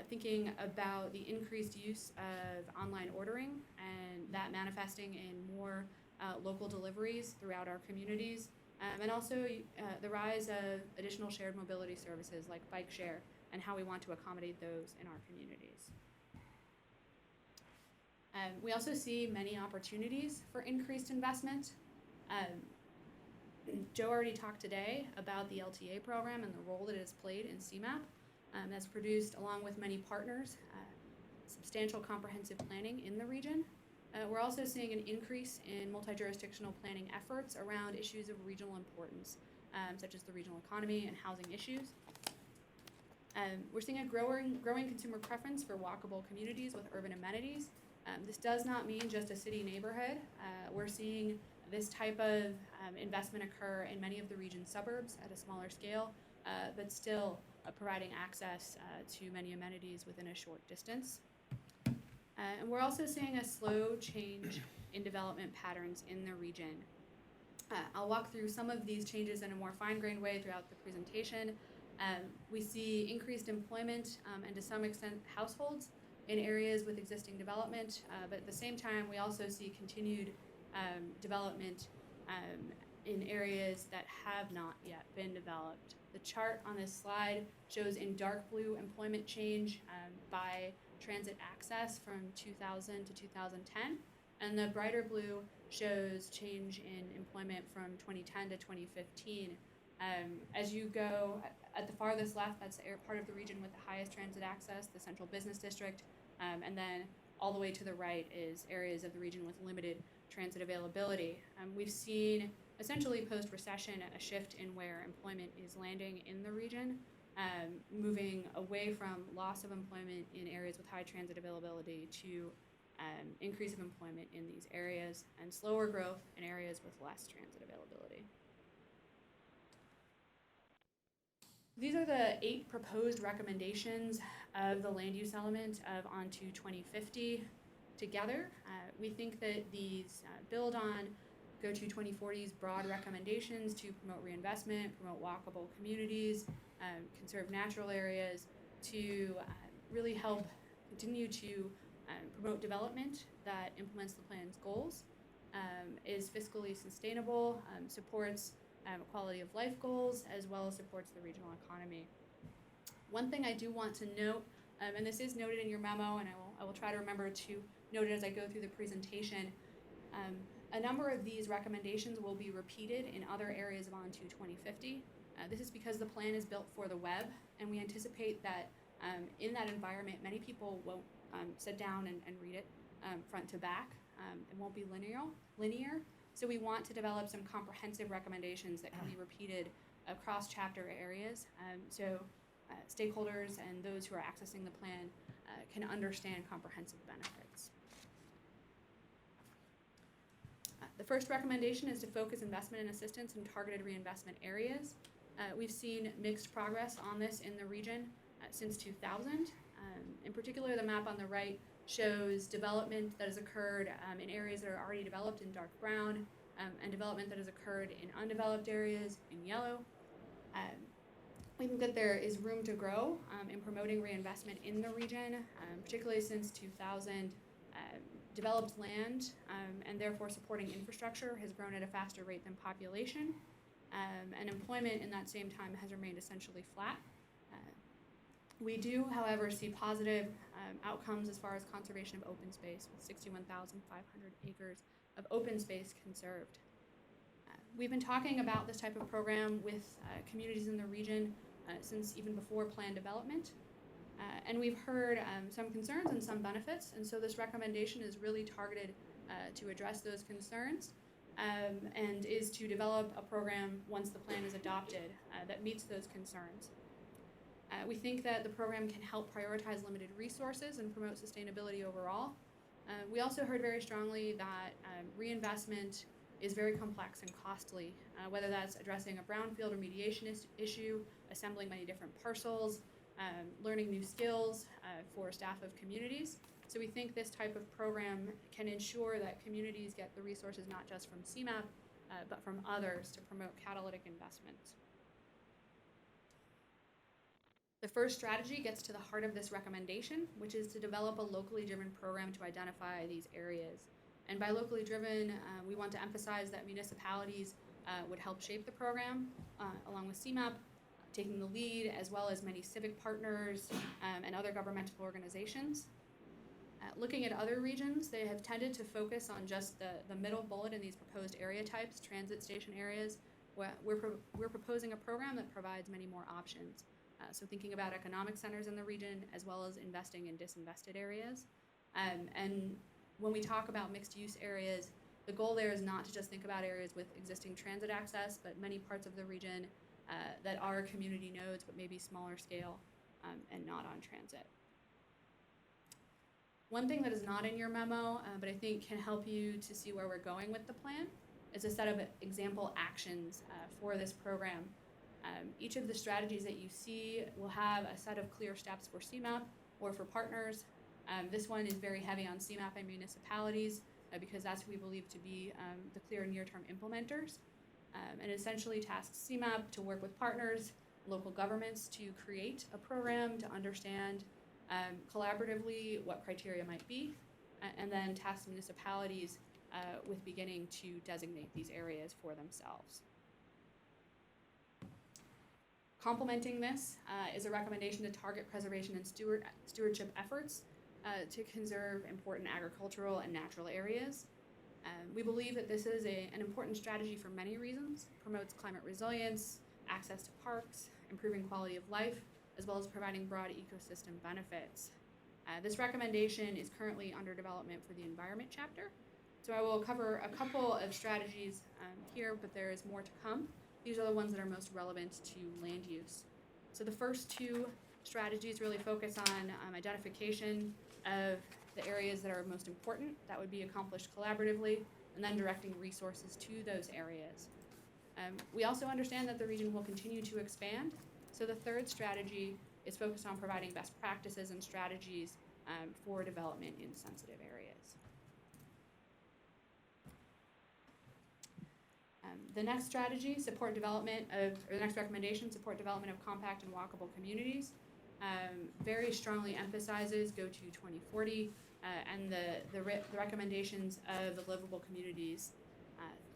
thinking about the increased use of online ordering and that manifesting in more local deliveries throughout our communities, and also the rise of additional shared mobility services like bike share and how we want to accommodate those in our communities. We also see many opportunities for increased investment. Joe already talked today about the LTA program and the role that it has played in CMAP. That's produced, along with many partners, substantial comprehensive planning in the region. We're also seeing an increase in multi-jurisdictional planning efforts around issues of regional importance, such as the regional economy and housing issues. We're seeing a growing consumer preference for walkable communities with urban amenities. This does not mean just a city neighborhood. We're seeing this type of investment occur in many of the region's suburbs at a smaller scale, but still providing access to many amenities within a short distance. And we're also seeing a slow change in development patterns in the region. I'll walk through some of these changes in a more fine-grained way throughout the presentation. We see increased employment and to some extent households in areas with existing development, but at the same time we also see continued development in areas that have not yet been developed. The chart on this slide shows in dark blue employment change by transit access from 2000 to 2010, and the brighter blue shows change in employment from 2010 to 2015. As you go at the farthest left, that's part of the region with the highest transit access, the Central Business District, and then all the way to the right is areas of the region with limited transit availability. We've seen essentially post-recession a shift in where employment is landing in the region, moving away from loss of employment in areas with high transit availability to increase of employment in these areas and slower growth in areas with less transit availability. These are the 8 proposed recommendations of the land use element of Onto 2050 together. We think that these build on Go to 2040's broad recommendations to promote reinvestment, promote walkable communities, conserve natural areas, to really help continue to promote development that implements the plan's goals, is fiscally sustainable, supports quality of life goals, as well as supports the regional economy. One thing I do want to note, and this is noted in your memo, and I will try to remember to note it as I go through the presentation, a number of these recommendations will be repeated in other areas of Onto 2050. This is because the plan is built for the web, and we anticipate that in that environment, many people won't sit down and read it front to back. It won't be linear. So we want to develop some comprehensive recommendations that can be repeated across chapter areas, so stakeholders and those who are accessing the plan can understand comprehensive benefits. The first recommendation is to focus investment and assistance in targeted reinvestment areas. We've seen mixed progress on this in the region since 2000. In particular, the map on the right shows development that has occurred in areas that are already developed in dark brown, and development that has occurred in undeveloped areas in yellow. We think that there is room to grow in promoting reinvestment in the region, particularly since 2000. Developed land and therefore supporting infrastructure has grown at a faster rate than population, and employment in that same time has remained essentially flat. We do, however, see positive outcomes as far as conservation of open space, with 61,500 acres of open space conserved. We've been talking about this type of program with communities in the region since even before planned development. And we've heard some concerns and some benefits, and so this recommendation is really targeted to address those concerns and is to develop a program once the plan is adopted that meets those concerns. We think that the program can help prioritize limited resources and promote sustainability overall. We also heard very strongly that reinvestment is very complex and costly, whether that's addressing a brownfield remediation issue, assembling many different parcels, learning new skills for staff of communities. So we think this type of program can ensure that communities get the resources not just from CMAP, but from others to promote catalytic investment. The first strategy gets to the heart of this recommendation, which is to develop a locally driven program to identify these areas. And by locally driven, we want to emphasize that municipalities would help shape the program, along with CMAP, taking the lead, as well as many civic partners and other governmental organizations. Looking at other regions, they have tended to focus on just the middle bullet in these proposed area types, transit station areas. We're proposing a program that provides many more options. So thinking about economic centers in the region, as well as investing in disinvested areas. And when we talk about mixed use areas, the goal there is not to just think about areas with existing transit access, but many parts of the region that are community nodes, but maybe smaller scale and not on transit. One thing that is not in your memo, but I think can help you to see where we're going with the plan, is a set of example actions for this program. Each of the strategies that you see will have a set of clear steps for CMAP or for partners. This one is very heavy on CMAP and municipalities because that's who we believe to be the clear near-term implementers. And essentially tasks CMAP to work with partners, local governments to create a program to understand collaboratively what criteria might be, and then task municipalities with beginning to designate these areas for themselves. Complementing this is a recommendation to target preservation and stewardship efforts to conserve important agricultural and natural areas. We believe that this is an important strategy for many reasons. It promotes climate resilience, access to parks, improving quality of life, as well as providing broad ecosystem benefits. This recommendation is currently under development for the environment chapter. So I will cover a couple of strategies here, but there is more to come. These are the ones that are most relevant to land use. So the first two strategies really focus on identification of the areas that are most important. That would be accomplished collaboratively, and then directing resources to those areas. We also understand that the region will continue to expand. So the third strategy is focused on providing best practices and strategies for development in sensitive areas. The next strategy, support development of, or the next recommendation, support development of compact and walkable communities. Very strongly emphasizes Go to 2040 and the recommendations of the livable communities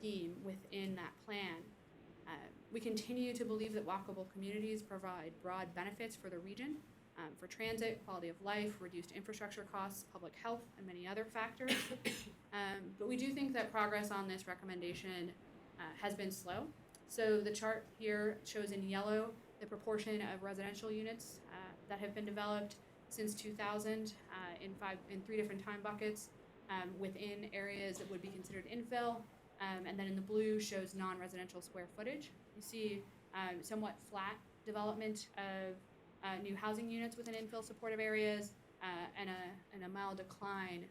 theme within that plan. We continue to believe that walkable communities provide broad benefits for the region, for transit, quality of life, reduced infrastructure costs, public health, and many other factors. But we do think that progress on this recommendation has been slow. So the chart here shows in yellow the proportion of residential units that have been developed since 2000 in 3 different time buckets within areas that would be considered infill. And then in the blue shows non-residential square footage. You see somewhat flat development of new housing units within infill supportive areas and a mild decline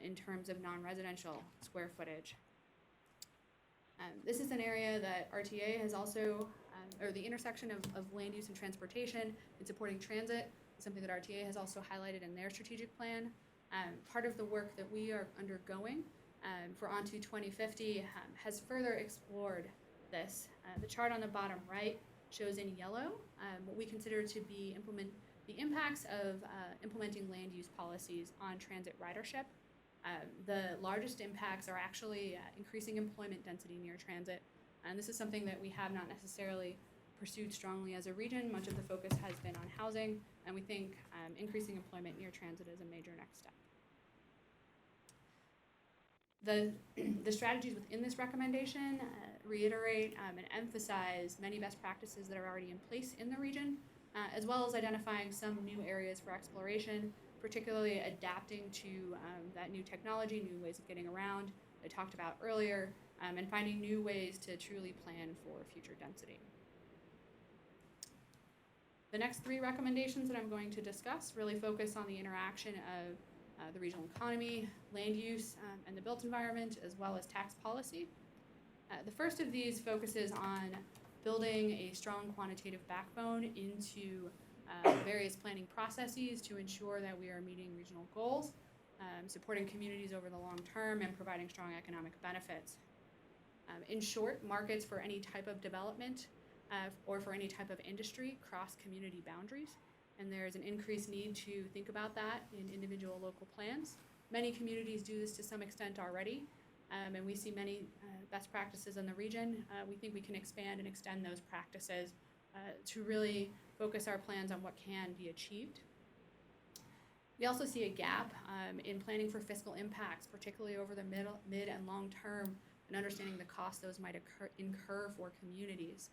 in terms of non-residential square footage. This is an area that RTA has also, or the intersection of land use and transportation and supporting transit is something that RTA has also highlighted in their strategic plan. Part of the work that we are undergoing for Onto 2050 has further explored this. The chart on the bottom right shows in yellow what we consider to be the impacts of implementing land use policies on transit ridership. The largest impacts are actually increasing employment density near transit. And this is something that we have not necessarily pursued strongly as a region. Much of the focus has been on housing, and we think increasing employment near transit is a major next step. The strategies within this recommendation reiterate and emphasize many best practices that are already in place in the region, as well as identifying some new areas for exploration, particularly adapting to that new technology, new ways of getting around I talked about earlier, and finding new ways to truly plan for future density. The next 3 recommendations that I'm going to discuss really focus on the interaction of the regional economy, land use, and the built environment, as well as tax policy. The first of these focuses on building a strong quantitative backbone into various planning processes to ensure that we are meeting regional goals, supporting communities over the long term, and providing strong economic benefits. In short, markets for any type of development or for any type of industry cross community boundaries. And there's an increased need to think about that in individual local plans. Many communities do this to some extent already, and we see many best practices in the region. We think we can expand and extend those practices to really focus our plans on what can be achieved. We also see a gap in planning for fiscal impacts, particularly over the mid and long term, and understanding the costs those might incur for communities.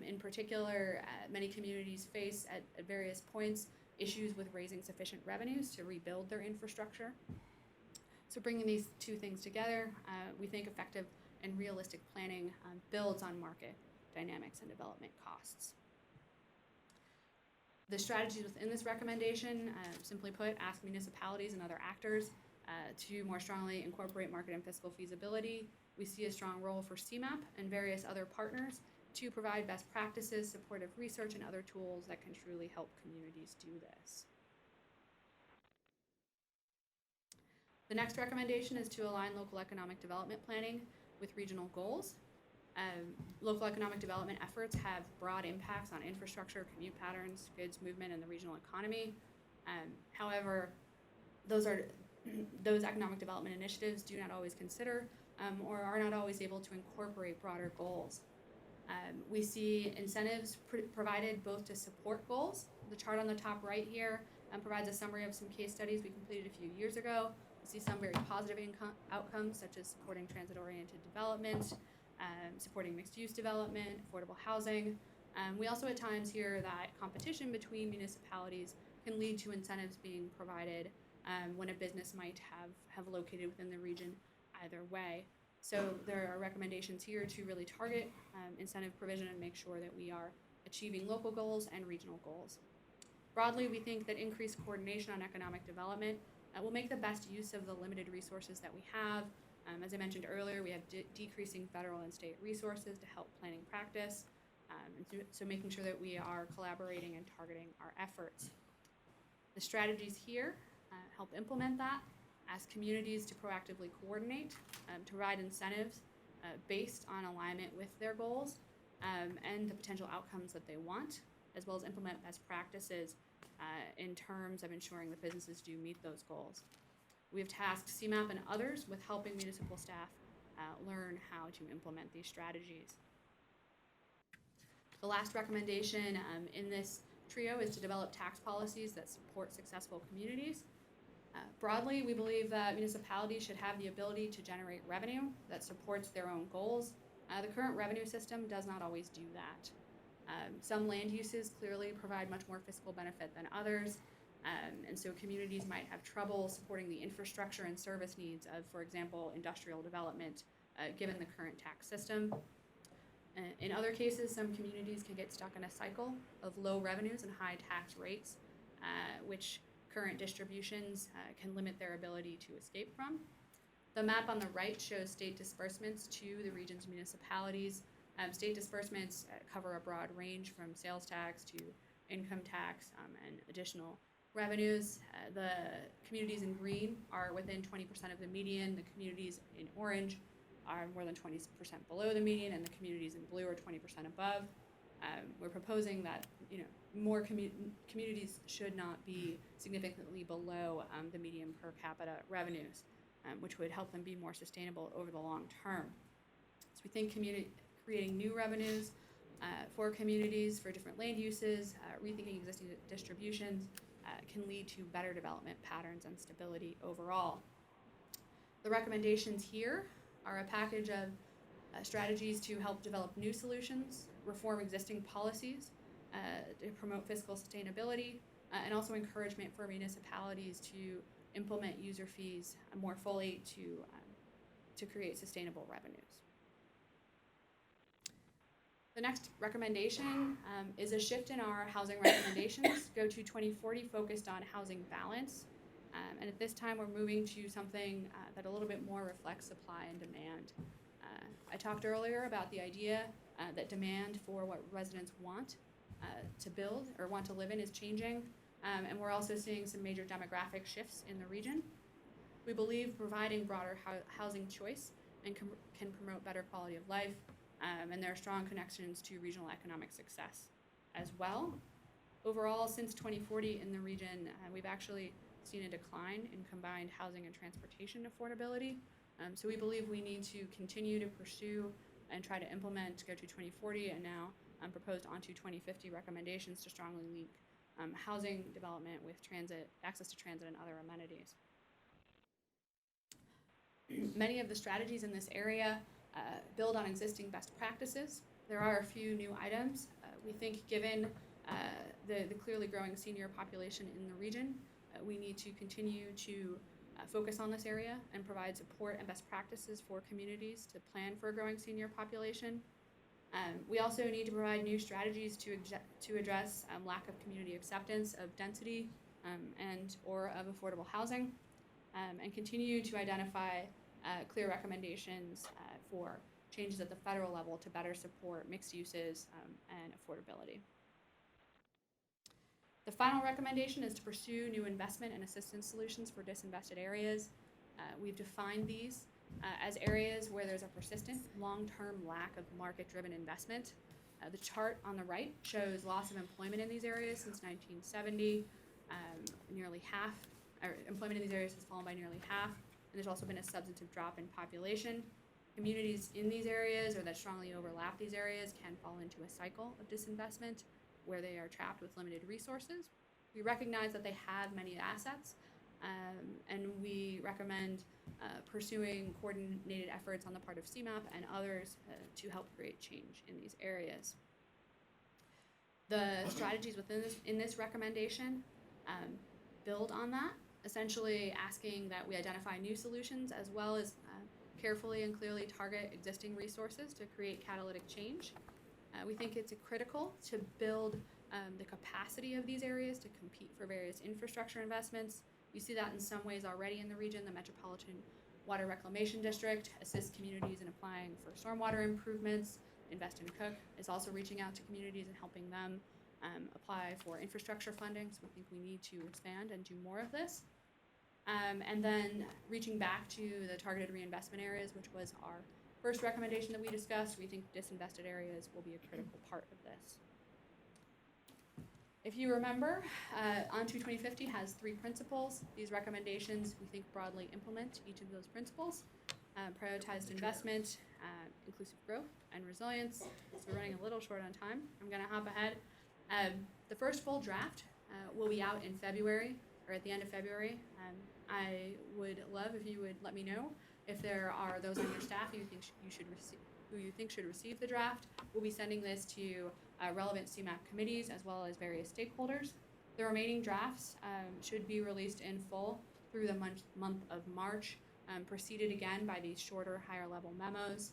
In particular, many communities face at various points issues with raising sufficient revenues to rebuild their infrastructure. So bringing these two things together, we think effective and realistic planning builds on market dynamics and development costs. The strategies within this recommendation, simply put, ask municipalities and other actors to more strongly incorporate market and fiscal feasibility. We see a strong role for CMAP and various other partners to provide best practices, supportive research, and other tools that can truly help communities do this. The next recommendation is to align local economic development planning with regional goals. Local economic development efforts have broad impacts on infrastructure, commute patterns, goods movement, and the regional economy. However, those economic development initiatives do not always consider or are not always able to incorporate broader goals. We see incentives provided both to support goals. The chart on the top right here provides a summary of some case studies we completed a few years ago. We see some very positive outcomes, such as supporting transit-oriented development, supporting mixed-use development, affordable housing. We also at times hear that competition between municipalities can lead to incentives being provided when a business might have located within the region either way. So there are recommendations here to really target incentive provision and make sure that we are achieving local goals and regional goals. Broadly, we think that increased coordination on economic development will make the best use of the limited resources that we have. As I mentioned earlier, we have decreasing federal and state resources to help planning practice, so making sure that we are collaborating and targeting our efforts. The strategies here help implement that, ask communities to proactively coordinate, to provide incentives based on alignment with their goals and the potential outcomes that they want, as well as implement best practices in terms of ensuring that businesses do meet those goals. We have tasked CMAP and others with helping municipal staff learn how to implement these strategies. The last recommendation in this trio is to develop tax policies that support successful communities. Broadly, we believe that municipalities should have the ability to generate revenue that supports their own goals. The current revenue system does not always do that. Some land uses clearly provide much more fiscal benefit than others, and so communities might have trouble supporting the infrastructure and service needs of, for example, industrial development, given the current tax system. In other cases, some communities can get stuck in a cycle of low revenues and high tax rates, which current distributions can limit their ability to escape from. The map on the right shows state disbursements to the region's municipalities. State disbursements cover a broad range from sales tax to income tax and additional revenues. The communities in green are within 20% of the median. The communities in orange are more than 20% below the median, and the communities in blue are 20% above. We're proposing that more communities should not be significantly below the median per capita revenues, which would help them be more sustainable over the long term. So we think creating new revenues for communities for different land uses, rethinking existing distributions can lead to better development patterns and stability overall. The recommendations here are a package of strategies to help develop new solutions, reform existing policies to promote fiscal sustainability, and also encouragement for municipalities to implement user fees more fully to create sustainable revenues. The next recommendation is a shift in our housing recommendations. Go to 2040 focused on housing balance. And at this time, we're moving to something that a little bit more reflects supply and demand. I talked earlier about the idea that demand for what residents want to build or want to live in is changing. And we're also seeing some major demographic shifts in the region. We believe providing broader housing choice and can promote better quality of life, and there are strong connections to regional economic success as well. Overall, since 2040 in the region, we've actually seen a decline in combined housing and transportation affordability. So we believe we need to continue to pursue and try to implement Go to 2040 and now proposed onto 2050 recommendations to strongly link housing development with transit, access to transit and other amenities. Many of the strategies in this area build on existing best practices. There are a few new items. We think given the clearly growing senior population in the region, we need to continue to focus on this area and provide support and best practices for communities to plan for a growing senior population. We also need to provide new strategies to address lack of community acceptance of density and or of affordable housing, and continue to identify clear recommendations for changes at the federal level to better support mixed uses and affordability. The final recommendation is to pursue new investment and assistance solutions for disinvested areas. We've defined these as areas where there's a persistent long-term lack of market-driven investment. The chart on the right shows loss of employment in these areas since 1970. Nearly half, or employment in these areas has fallen by nearly half, and there's also been a substantive drop in population. Communities in these areas or that strongly overlap these areas can fall into a cycle of disinvestment where they are trapped with limited resources. We recognize that they have many assets, and we recommend pursuing coordinated efforts on the part of CMAP and others to help create change in these areas. The strategies in this recommendation build on that, essentially asking that we identify new solutions as well as carefully and clearly target existing resources to create catalytic change. We think it's critical to build the capacity of these areas to compete for various infrastructure investments. You see that in some ways already in the region. The Metropolitan Water Reclamation District assists communities in applying for stormwater improvements. Invest in Cook is also reaching out to communities and helping them apply for infrastructure funding. So we think we need to expand and do more of this. And then reaching back to the targeted reinvestment areas, which was our first recommendation that we discussed, we think disinvested areas will be a critical part of this. If you remember, ON2 2050 has 3 principles. These recommendations, we think, broadly implement each of those principles. Prioritized investment, inclusive growth, and resilience. So we're running a little short on time. I'm going to hop ahead. The first full draft will be out in February, or at the end of February. I would love if you would let me know if there are those on your staff who you think should receive the draft. We'll be sending this to relevant CMAP committees as well as various stakeholders. The remaining drafts should be released in full through the month of March, preceded again by these shorter, higher-level memos.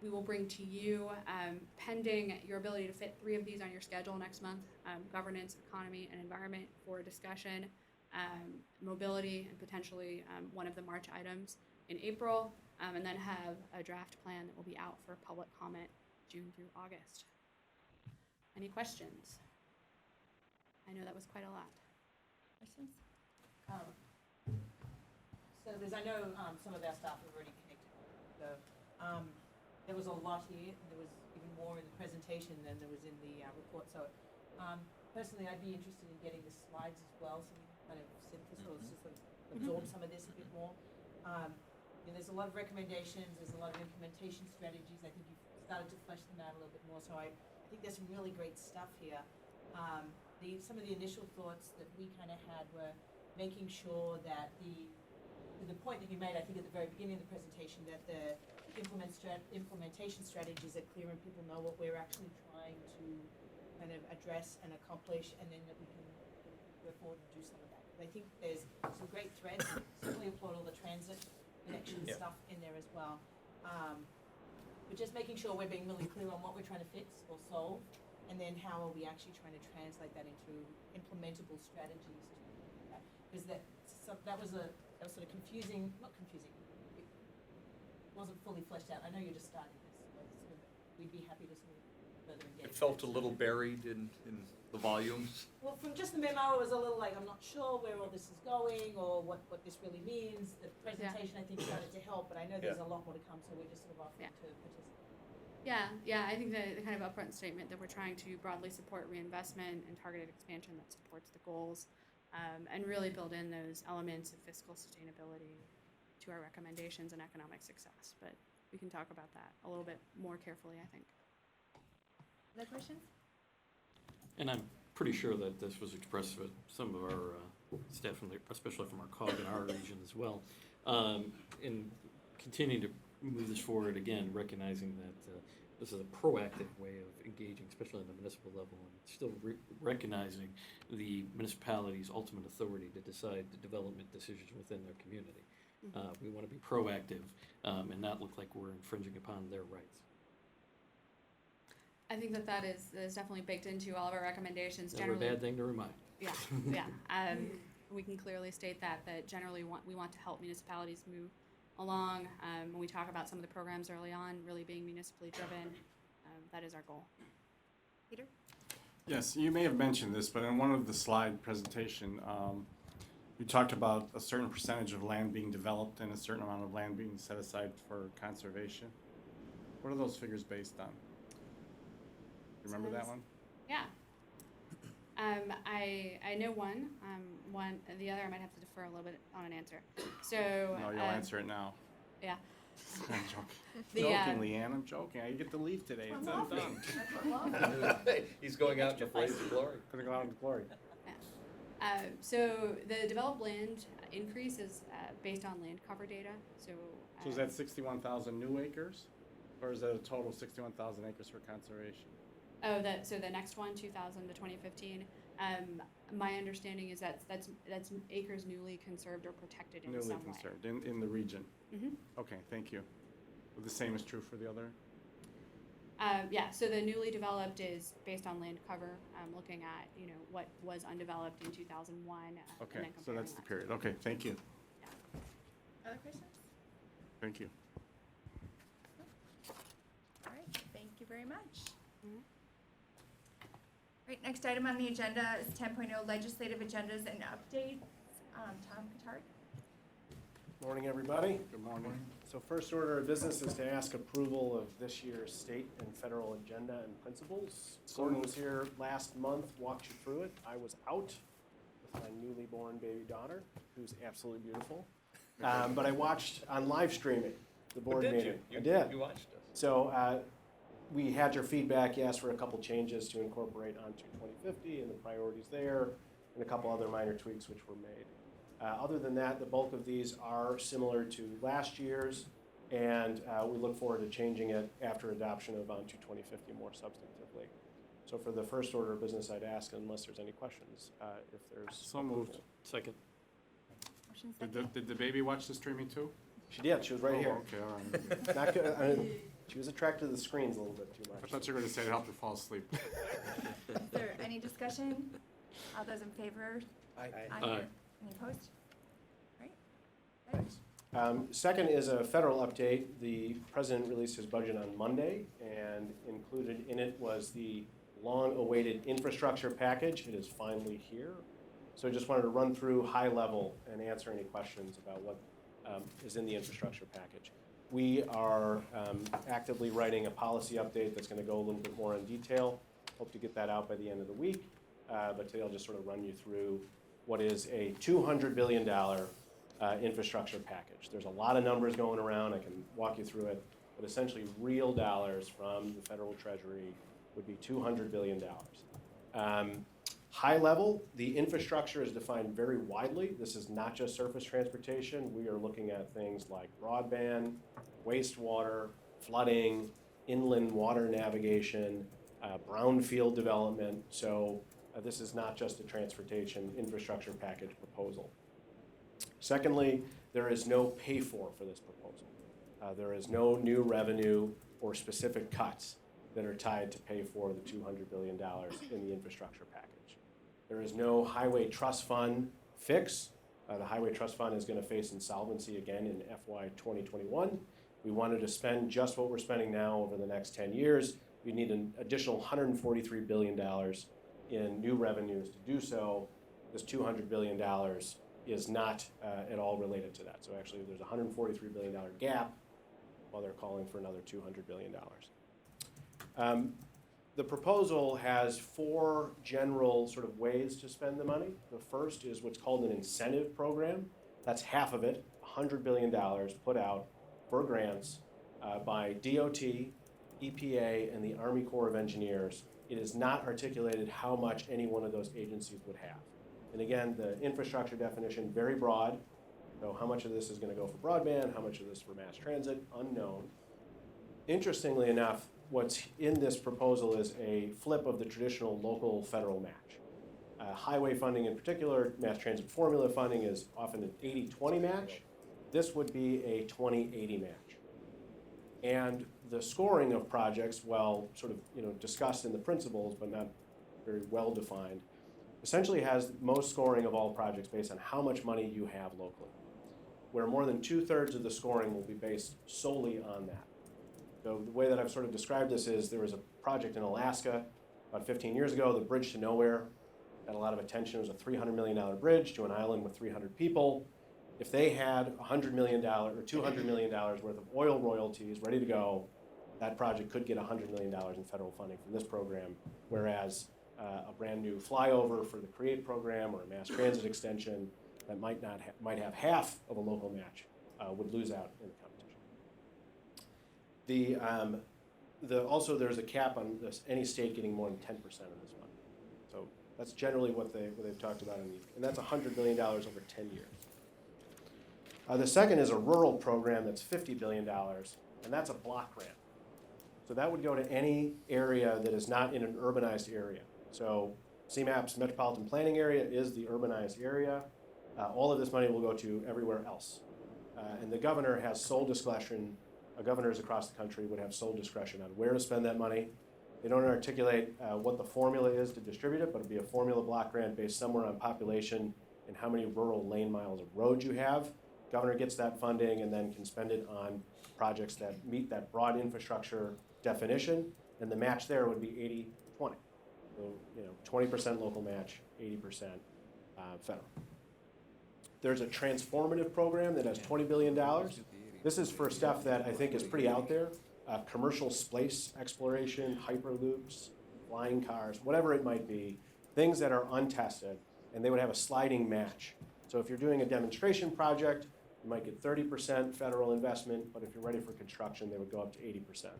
We will bring to you, pending your ability to fit 3 of these on your schedule next month, governance, economy, and environment for discussion, mobility, and potentially one of the March items in April, and then have a draft plan that will be out for public comment June through August. Any questions? I know that was quite a lot. Questions? So there's, I know some of our staff have already connected. So there was a lot here. There was even more in the presentation than there was in the report. So personally, I'd be interested in getting the slides as well, so we can kind of synthesize or sort of absorb some of this a bit more. There's a lot of recommendations. There's a lot of implementation strategies. I think you've started to flesh them out a little bit more. So I think there's some really great stuff here. Some of the initial thoughts that we kind of had were making sure that the point that you made, I think at the very beginning of the presentation, that the implementation strategies are clear and people know what we're actually trying to kind of address and accomplish, and then that we can go forward and do some of that. I think there's some great threads. Certainly applaud all the transit connection stuff in there as well. But just making sure we're being really clear on what we're trying to fix or solve, and then how are we actually trying to translate that into implementable strategies to do that. Because that was sort of confusing, not confusing, it wasn't fully fleshed out. I know you're just starting this, but we'd be happy to sort of further engage. felt a little buried in the volumes? Well, from just the memo, it was a little like, I'm not sure where all this is going or what this really means. The presentation, I think, started to help, but I know there's a lot more to come, so we're just sort of offering to participate. Yeah, I think the kind of upfront statement that we're trying to broadly support reinvestment and targeted expansion that supports the goals, and really build in those elements of fiscal sustainability to our recommendations and economic success. But we can talk about that a little bit more carefully, I think. Other questions? And I'm pretty sure that this was expressed with some of our staff, especially from our COG in our region as well. In continuing to move this forward, again, recognizing that this is a proactive way of engaging, especially on the municipal level, and still recognizing the municipality's ultimate authority to decide the development decisions within their community. We want to be proactive and not look like we're infringing upon their rights. I think that is definitely baked into all of our recommendations. Never a Generally, bad thing to remind. Yeah. We can clearly state that generally we want to help municipalities move along. When we talk about some of the programs early on, really being municipally driven, that is our goal. Peter? Yes, you may have mentioned this, but in one of the slide presentation, you talked about a certain percentage of land being developed and a certain amount of land being set aside for conservation. What are those figures based on? Remember that one? Yeah. I know one. The other I might have to defer a little bit on an answer. So. No, you'll answer it now. Yeah. I'm joking, Leanne. I'm joking. I get to leave today. It's done. He's going out to blaze of glory. Gonna go out in glory. So the developed land increase is based on land cover data. So is that 61,000 new acres, or is that a total 61,000 acres for conservation? So the next one, 2000 to 2015. My understanding is that's acres newly conserved or protected in some way. Newly conserved in the region. Mm-hmm. Okay, thank you. The same is true for the other. Yeah. So the newly developed is based on land cover, looking at what was undeveloped in 2001. Okay, and then so that's the period. Okay, thank you. Yeah. Other questions? Thank you. All right, thank you very much. Right, next item on the agenda is 10.0 legislative agendas and updates. Tom Katard. Morning, everybody. Good morning. So first order of business is to ask approval of this year's state and federal agenda and principles. Gordon was here last month, walked you through it. I was out with my newly born baby daughter, who's absolutely beautiful. But I watched on live streaming the board meeting. I did. You watched us. So we had your feedback. You asked for a couple changes to incorporate onto 2050 and the priorities there, and a couple other minor tweaks which were made. Other than that, the bulk of these are similar to last year's, and we look forward to changing it after adoption of onto 2050 more substantively. So for the first order of business, I'd ask, unless there's any questions, if there's. So moved. Second. Did the baby watch the streaming too? She did. She was right here. Okay, all right. Not good. I mean, she was attracted to the screens a little bit too I much. thought you were going to say it helped her fall asleep. Is there any discussion? All those in favor? Aye. Aye. Any opposed? All right. Thanks. Second is a federal update. The president released his budget on Monday, and included in it was the long-awaited infrastructure package. It is finally here. So I just wanted to run through high level and answer any questions about what is in the infrastructure package. We are actively writing a policy update that's going to go a little bit more in detail. Hope to get that out by the end of the week. But today I'll just sort of run you through what is a $200 billion infrastructure package. There's a lot of numbers going around. I can walk you through it. But essentially, real dollars from the federal treasury would be $200 billion. High level, the infrastructure is defined very widely. This is not just surface transportation. We are looking at things like broadband, wastewater, flooding, inland water navigation, brownfield development. So this is not just a transportation infrastructure package proposal. Secondly, there is no pay-for this proposal. There is no new revenue or specific cuts that are tied to pay for the $200 billion in the infrastructure package. There is no highway trust fund fix. The highway trust fund is going to face insolvency again in FY 2021. We wanted to spend just what we're spending now over the next 10 years, We need an additional $143 billion in new revenues to do so. This $200 billion is not at all related to that. So actually, there's a $143 billion gap while they're calling for another $200 billion. The proposal has 4 general sort of ways to spend the money. The first is what's called an incentive program. That's half of it, $100 billion put out for grants by DOT, EPA, and the Army Corps of Engineers. It is not articulated how much any one of those agencies would have. And again, the infrastructure definition, very broad. So how much of this is going to go for broadband, how much of this for mass transit, unknown. Interestingly enough, what's in this proposal is a flip of the traditional local federal match. Highway funding in particular, mass transit formula funding is often an 80-20 match. This would be a 20-80 match. And the scoring of projects, while sort of discussed in the principles but not very well defined, essentially has most scoring of all projects based on how much money you have locally, where more than 2/3 of the scoring will be based solely on that. So the way that I've sort of described this is there was a project in Alaska about 15 years ago, the Bridge to Nowhere, got a lot of attention. It was a $300 million bridge to an island with 300 people. If they had $100 million or $200 million worth of oil royalties ready to go, that project could get $100 million in federal funding from this program, whereas a brand new flyover for the CREATE program or a mass transit extension that might have half of a local match would lose out in the competition. Also, there's a cap on this, any state getting more than 10% of this money. So that's generally what they've talked about, and that's $100 billion over 10 years. The second is a rural program that's $50 billion, and that's a block grant. So that would go to any area that is not in an urbanized area. So CMAP's metropolitan planning area is the urbanized area. All of this money will go to everywhere else. And the governor has sole discretion. Governors across the country would have sole discretion on where to spend that money. They don't articulate what the formula is to distribute it, but it'd be a formula block grant based somewhere on population and how many rural lane miles of road you have. Governor gets that funding and then can spend it on projects that meet that broad infrastructure definition, and the match there would be 80-20. So 20% local match, 80% federal. There's a transformative program that has $20 billion. This is for stuff that I think is pretty out there. Commercial space exploration, hyperloops, flying cars, whatever it might be, things that are untested, and they would have a sliding match. So if you're doing a demonstration project, you might get 30% federal investment, but if you're ready for construction, they would go up to 80%.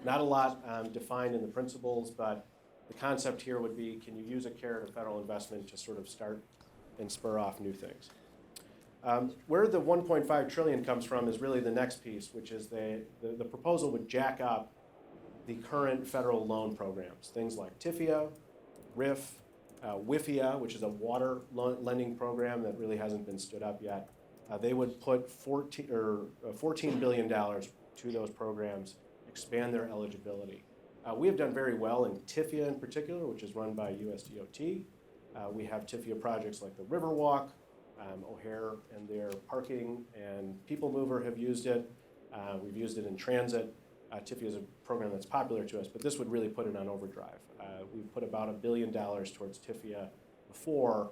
Not a lot defined in the principles, but the concept here would be, can you use a carrot of federal investment to sort of start and spur off new things? Where the $1.5 trillion comes from is really the next piece, which is the proposal would jack up the current federal loan programs, things like TIFIA, RIF, WIFIA, which is a water lending program that really hasn't been stood up yet. They would put $14 billion to those programs, expand their eligibility. We have done very well in TIFIA in particular, which is run by USDOT. We have TIFIA projects like the Riverwalk, O'Hare and their parking and people mover have used it. We've used it in transit. TIFIA is a program that's popular to us, but this would really put it on overdrive. We've put about $1 billion towards TIFIA before,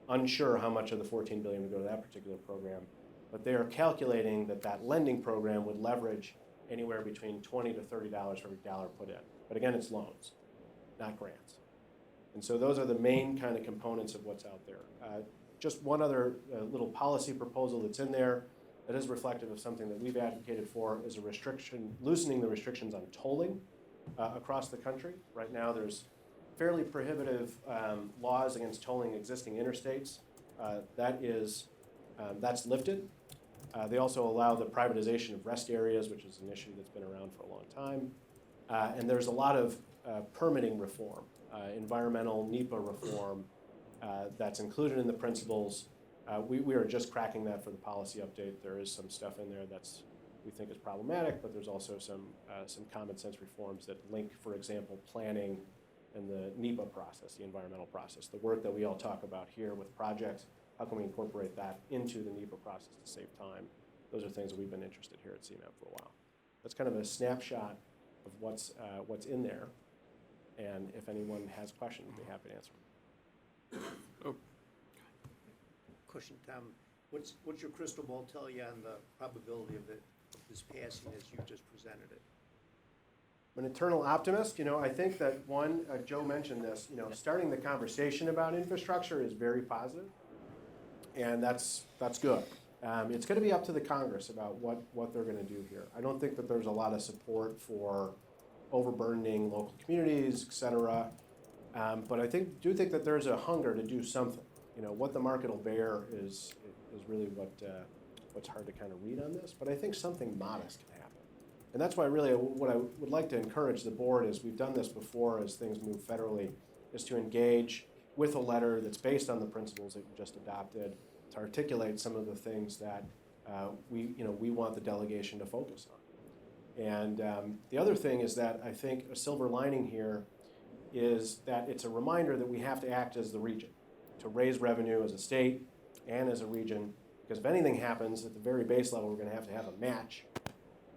unsure how much of the $14 billion would go to that particular program, but they are calculating that lending program would leverage anywhere between $20 to $30 for every dollar put in. But again, it's loans, not grants. And so those are the main kind of components of what's out there. Just one other little policy proposal that's in there that is reflective of something that we've advocated for is a restriction, loosening the restrictions on tolling across the country. Right now there's fairly prohibitive laws against tolling existing interstates. That's lifted. They also allow the privatization of rest areas, which is an issue that's been around for a long time. And there's a lot of permitting reform, environmental NEPA reform that's included in the principles. We are just cracking that for the policy update. There is some stuff in there that's we think is problematic, but there's also some common sense reforms that link, for example, planning and the NEPA process, the environmental process, the work that we all talk about here with projects. How can we incorporate that into the NEPA process to save time? Those are things that we've been interested here at CMAP for a while. That's kind of a snapshot what's in there. And if anyone has questions, I'd be happy to answer. Question, Tom. What's your crystal ball tell you on the probability of this passing as you just presented it? I'm an eternal optimist. I think that Joe mentioned this, starting the conversation about infrastructure is very positive, and that's good. It's going to be up to the Congress about what they're going to do here. I don't think that there's a lot of support for overburdening local communities, et cetera. But I do think that there's a hunger to do something. What the market will bear is really what's hard to kind of read on this. But I think something modest can happen. And that's why really what I would like to encourage the board is, we've done this before as things move federally, is to engage with a letter that's based on the principles that you just adopted, to articulate some of the things that we want the delegation to focus on. And the other thing is that I think a silver lining here is that it's a reminder that we have to act as the region, to raise revenue as a state and as a region, because if anything happens at the very base level, we're going to have a match.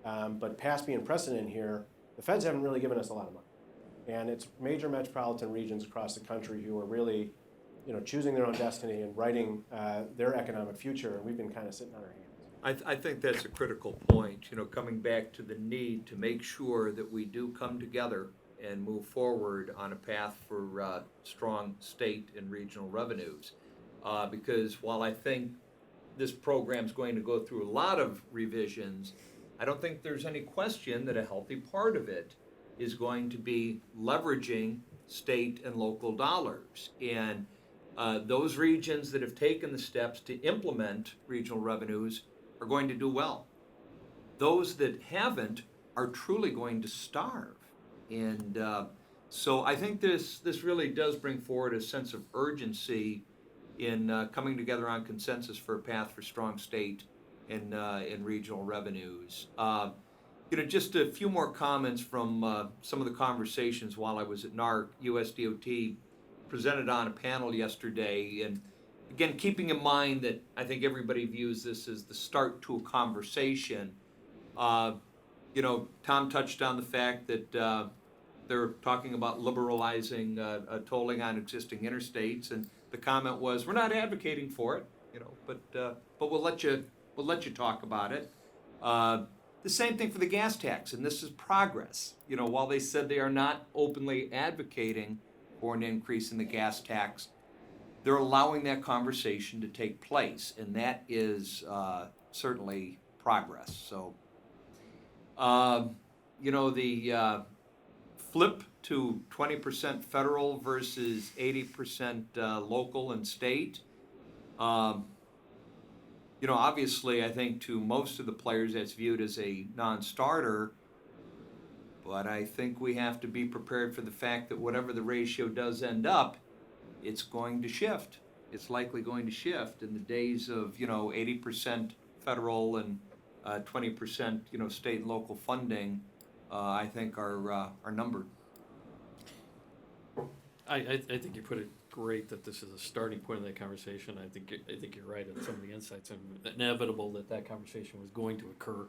But past being precedent here, the feds haven't really given us a lot of money. And it's major metropolitan regions across the country who are really choosing their own destiny and writing their economic future, and we've been kind of sitting on our hands. I think that's a critical point, coming back to the need to make sure that we do come together and move forward on a path for strong state and regional revenues. Because while I think this program's going to go through a lot of revisions, I don't think there's any question that a healthy part of it is going to be leveraging state and local dollars. And those regions that have taken the steps to implement regional revenues are going to do well. Those that haven't are truly going to starve. And so I think this really does bring forward a sense of urgency in coming together on consensus for a path for strong state and regional revenues. Just a few more comments from some of the conversations while I was at NARC. USDOT presented on a panel yesterday, and again, keeping in mind that I think everybody views this as the start to a conversation. Tom touched on the fact that they're talking about liberalizing tolling on existing interstates, and the comment was, "We're not advocating for it, but we'll let you talk about it." The same thing for the gas tax, and this is progress. While they said they are not openly advocating for an increase in the gas tax, they're allowing that conversation to take place, and that is certainly progress. So, the flip to 20% federal versus 80% local and state, obviously, I think to most of the players that's viewed as a non-starter, but I think we have to be prepared for the fact that whatever the ratio does end up, it's going to shift. It's likely going to shift in the days of, 80% federal and 20%, state and local funding, I think are numbered. I think you put it great that this is a starting point of that conversation. I think you're right on some of the insights, and inevitable that conversation was going to occur.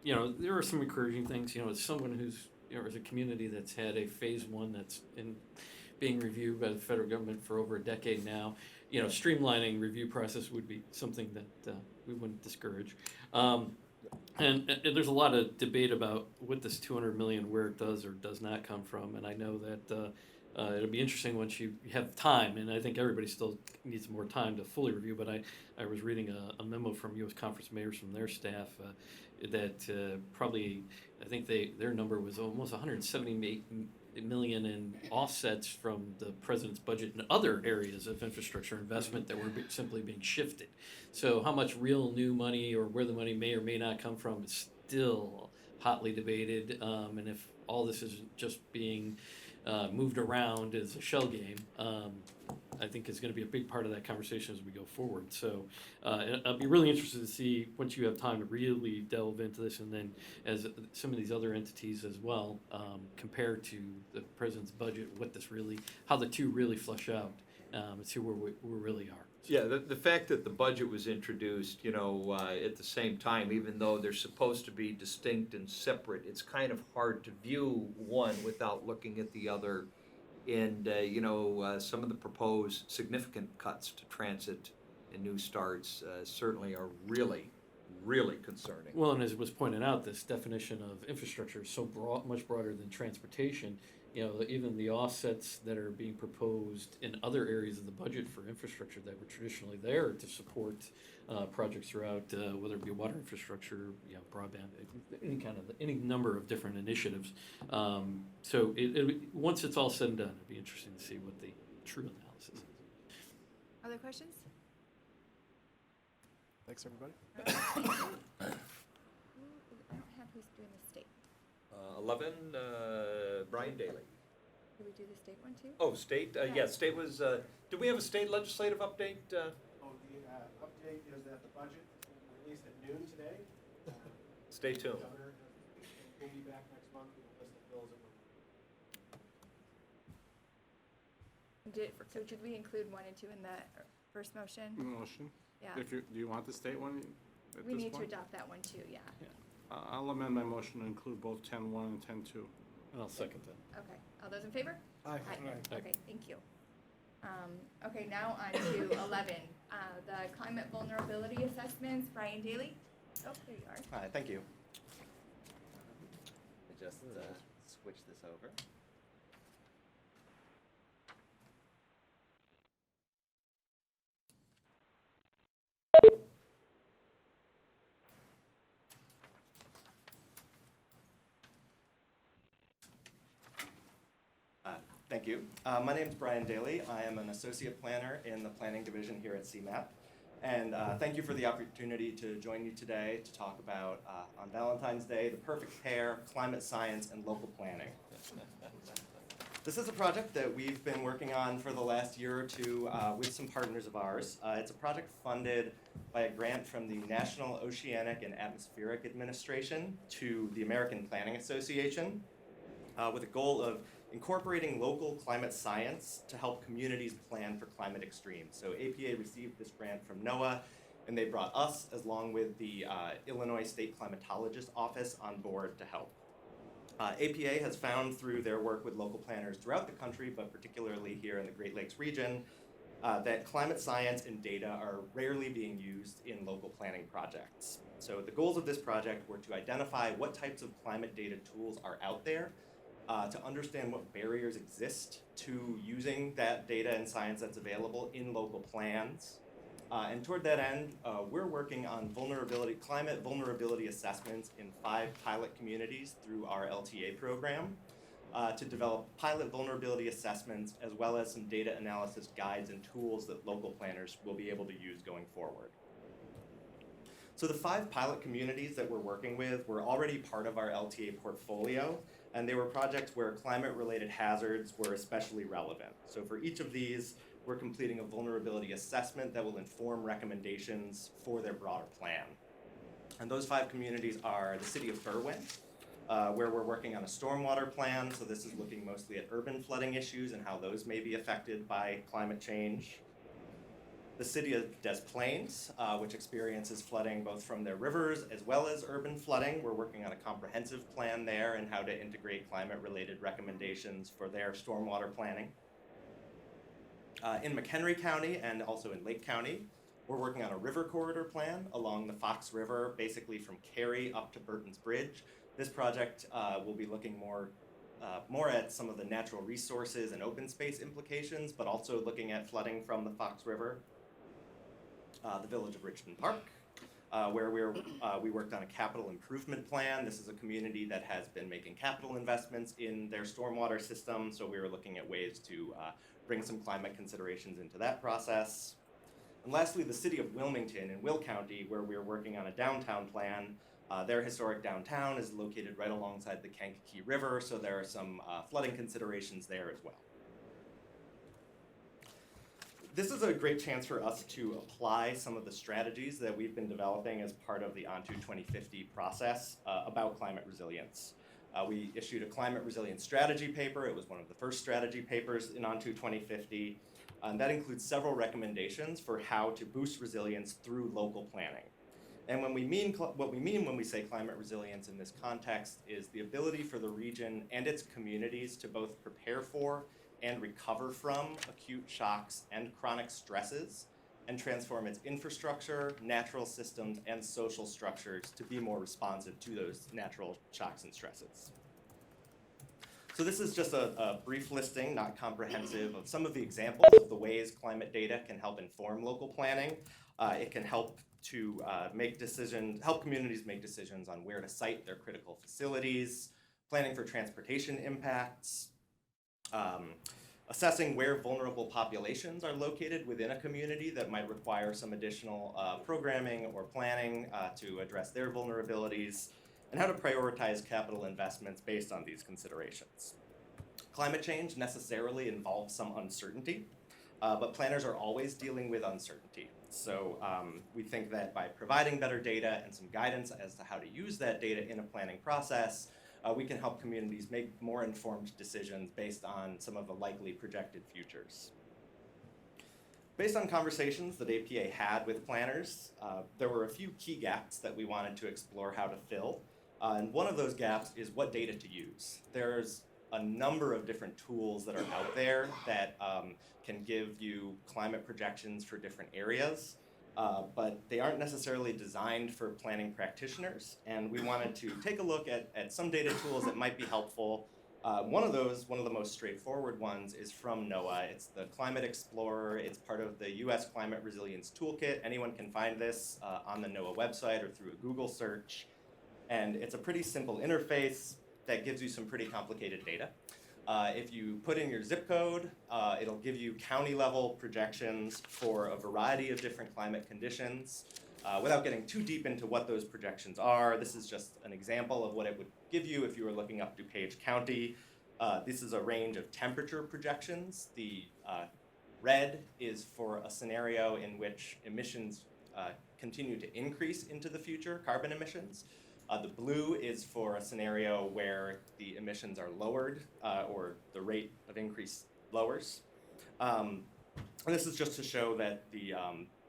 There are some encouraging things. As someone who's as a community that's had a phase one that's being reviewed by the federal government for over a decade now, streamlining review process would be something that we wouldn't discourage. And there's a lot of debate about what this $200 million, where it does or does not come from. And I know that it'll be interesting once you have time, and I think everybody still needs more time to fully review. But I was reading a memo from U.S. Conference mayors from their staff that probably, I think their number was almost $178 million in offsets from the president's budget in other areas of infrastructure investment that were simply being shifted. So how much real new money or where the money may or may not come from is still hotly debated. And if all this is just being moved around as a shell game, I think is going to be a big part of that conversation as we go forward. So I'll be really interested to see, once you have time to really delve into this, and then as some of these other entities as well, compare to the president's budget, how the two really flush out, and see where we really are. Yeah, the fact that the budget was introduced, at the same time, even though they're supposed to be distinct and separate, it's kind of hard to view one without looking at the other. And, some of the proposed significant cuts to transit and new starts certainly are really, really concerning. Well, and as was pointed out, this definition of infrastructure is so broad, much broader than transportation. Even the offsets that are being proposed in other areas of the budget for infrastructure that were traditionally there to support projects throughout, whether it be water infrastructure, broadband, any number of different initiatives. So once it's all said and done, it'd be interesting to see what the true analysis is. Other questions? Thanks, everybody. I don't have who's doing the state. 11, Brian Daly. Did we do the state one too? Oh, state, state was, did we have a state legislative update? Oh, the update is that the budget is released at noon today. Stay tuned. The governor will be back next month with a list of bills that we're. So should we include 1 and 2 in the first motion? Motion. Yeah. Do you want the state one at We this need to point? adopt that one too, yeah. I'll amend my motion to include both 10-1 and 10-2. And I'll second that. Okay, all those in favor? Aye. Okay, thank you. Okay, now on to 11, the climate vulnerability assessments. Brian Daly? Oh, there you are. Hi, thank you. Let me just switch this over. Thank you. My name is Brian Daly. I am an associate planner in the planning division here at CMAP. And thank you for the opportunity to join you today to talk about, on Valentine's Day, the perfect pair, climate science and local planning. This is a project that we've been working on for the last year or two with some partners of ours. It's a project funded by a grant from the National Oceanic and Atmospheric Administration to the American Planning Association with a goal of incorporating local climate science to help communities plan for climate extremes. So APA received this grant from NOAA, and they brought us, along with the Illinois State Climatologist Office, on board to help. APA has found through their work with local planners throughout the country, but particularly here in the Great Lakes region, that climate science and data are rarely being used in local planning projects. So the goals of this project were to identify what types of climate data tools are out there, to understand what barriers exist to using that data and science that's available in local plans. And toward that end, we're working on climate vulnerability assessments in 5 pilot communities through our LTA program to develop pilot vulnerability assessments as well as some data analysis guides and tools that local planners will be able to use going forward. So the 5 pilot communities that we're working with were already part of our LTA portfolio, and they were projects where climate-related hazards were especially relevant. So for each of these, we're completing a vulnerability assessment that will inform recommendations for their broader plan. And those 5 communities are the city of Berwyn, where we're working on a stormwater plan. So this is looking mostly at urban flooding issues and how those may be affected by climate change. The city of Des Plaines, which experiences flooding both from their rivers as well as urban flooding. We're working on a comprehensive plan there and how to integrate climate-related recommendations for their stormwater planning. In McHenry County and also in Lake County, we're working on a river corridor plan along the Fox River, basically from Cary up to Burton's Bridge. This project will be looking more at some of the natural resources and open space implications, but also looking at flooding from the Fox River. The village of Richmond Park, where we worked on a capital improvement plan. This is a community that has been making capital investments in their stormwater system, so we were looking at ways to bring some climate considerations into that process. And lastly, the city of Wilmington in Will County, where we're working on a downtown plan. Their historic downtown is located right alongside the Kankakee River, so there are some flooding considerations there as well. This is a great chance for us to apply some of the strategies that we've been developing as part of the ONTO 2050 process about climate resilience. We issued a climate resilience strategy paper. It was one of the first strategy papers in ONTO 2050. And that includes several recommendations for how to boost resilience through local planning. And what we mean when we say climate resilience in this context is the ability for the region and its communities to both prepare for and recover from acute shocks and chronic stresses, and transform its infrastructure, natural systems, and social structures to be more responsive to those natural shocks and stresses. So this is just a brief listing, not comprehensive, of some of the examples of the ways climate data can help inform local planning. It can help to help communities make decisions on where to site their critical facilities, planning for transportation impacts, assessing where vulnerable populations are located within a community that might require some additional programming or planning to address their vulnerabilities, and how to prioritize capital investments based on these considerations. Climate change necessarily involves some uncertainty, but planners are always dealing with uncertainty. So we think that by providing better data and some guidance as to how to use that data in a planning process, we can help communities make more informed decisions based on some of the likely projected futures. Based on conversations that APA had with planners, there were a few key gaps that we wanted to explore how to fill. And one of those gaps is what data to use. There's a number of different tools that are out there that can give you climate projections for different areas, but they aren't necessarily designed for planning practitioners. And we wanted to take a look at some data tools that might be helpful. One of the most straightforward ones is from NOAA. It's the Climate Explorer. It's part of the US Climate Resilience Toolkit. Anyone can find this on the NOAA website or through a Google search. And it's a pretty simple interface that gives you some pretty complicated data. If you put in your zip code, it'll give you county level projections for a variety of different climate conditions. Without getting too deep into what those projections are, this is just an example of what it would give you if you were looking up DuPage County. This is a range of temperature projections. The red is for a scenario in which emissions continue to increase into the future, carbon emissions. The blue is for a scenario where the emissions are lowered or the rate of increase lowers. And this is just to show that the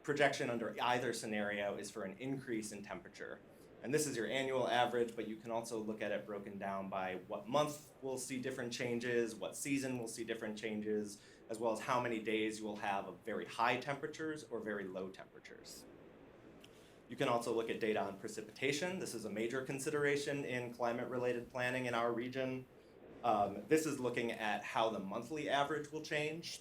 projection under either scenario is for an increase in temperature. And this is your annual average, but you can also look at it broken down by what month we'll see different changes, what season we'll see different changes, as well as how many days you will have of very high temperatures or very low temperatures. You can also look at data on precipitation. This is a major consideration in climate-related planning in our region. This is looking at how the monthly average will change.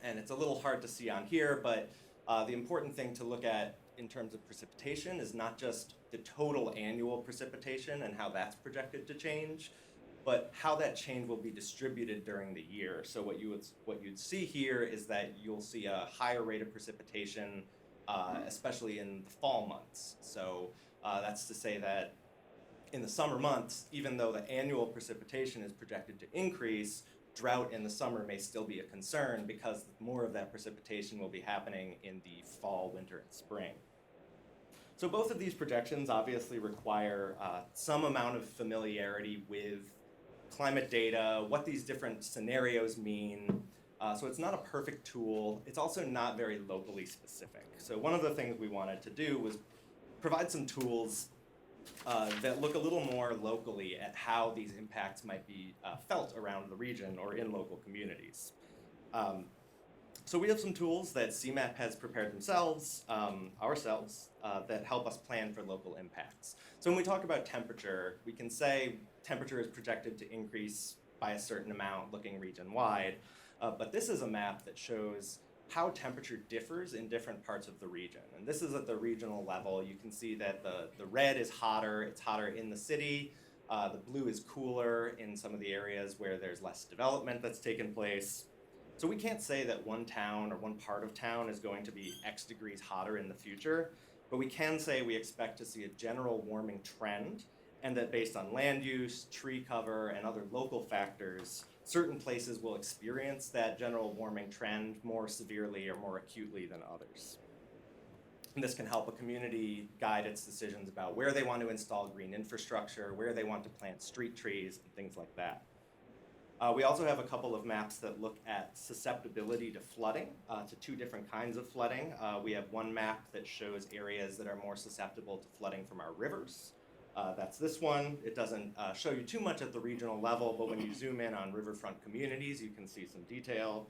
And it's a little hard to see on here, but the important thing to look at in terms of precipitation is not just the total annual precipitation and how that's projected to change, but how that change will be distributed during the year. So what you'd see here is that you'll see a higher rate of precipitation especially in the fall months. So that's to say that in the summer months, even though the annual precipitation is projected to increase, drought in the summer may still be a concern because more of that precipitation will be happening in the fall, winter, and spring. So both of these projections obviously require some amount of familiarity with climate data, what these different scenarios mean. So it's not a perfect tool. It's also not very locally specific. So one of the things we wanted to do was provide some tools that look a little more locally at how these impacts might be felt around the region or in local communities. So we have some tools that CMAP has prepared themselves, ourselves, that help us plan for local impacts. So when we talk about temperature, we can say temperature is projected to increase by a certain amount looking region-wide. But this is a map that shows how temperature differs in different parts of the region. And this is at the regional level. You can see that the red is hotter. It's hotter in the city. The blue is cooler in some of the areas where there's less development that's taken place. So we can't say that one town or one part of town is going to be X degrees hotter in the future, but we can say we expect to see a general warming trend, and that based on land use, tree cover, and other local factors, certain places will experience that general warming trend more severely or more acutely than others. And this can help a community guide its decisions about where they want to install green infrastructure, where they want to plant street trees, and things like that. We also have a couple of maps that look at susceptibility to flooding, to two different kinds of flooding. We have one map that shows areas that are more susceptible to flooding from our rivers. That's this one. It doesn't show you too much at the regional level, but when you zoom in on riverfront communities, you can see some detail.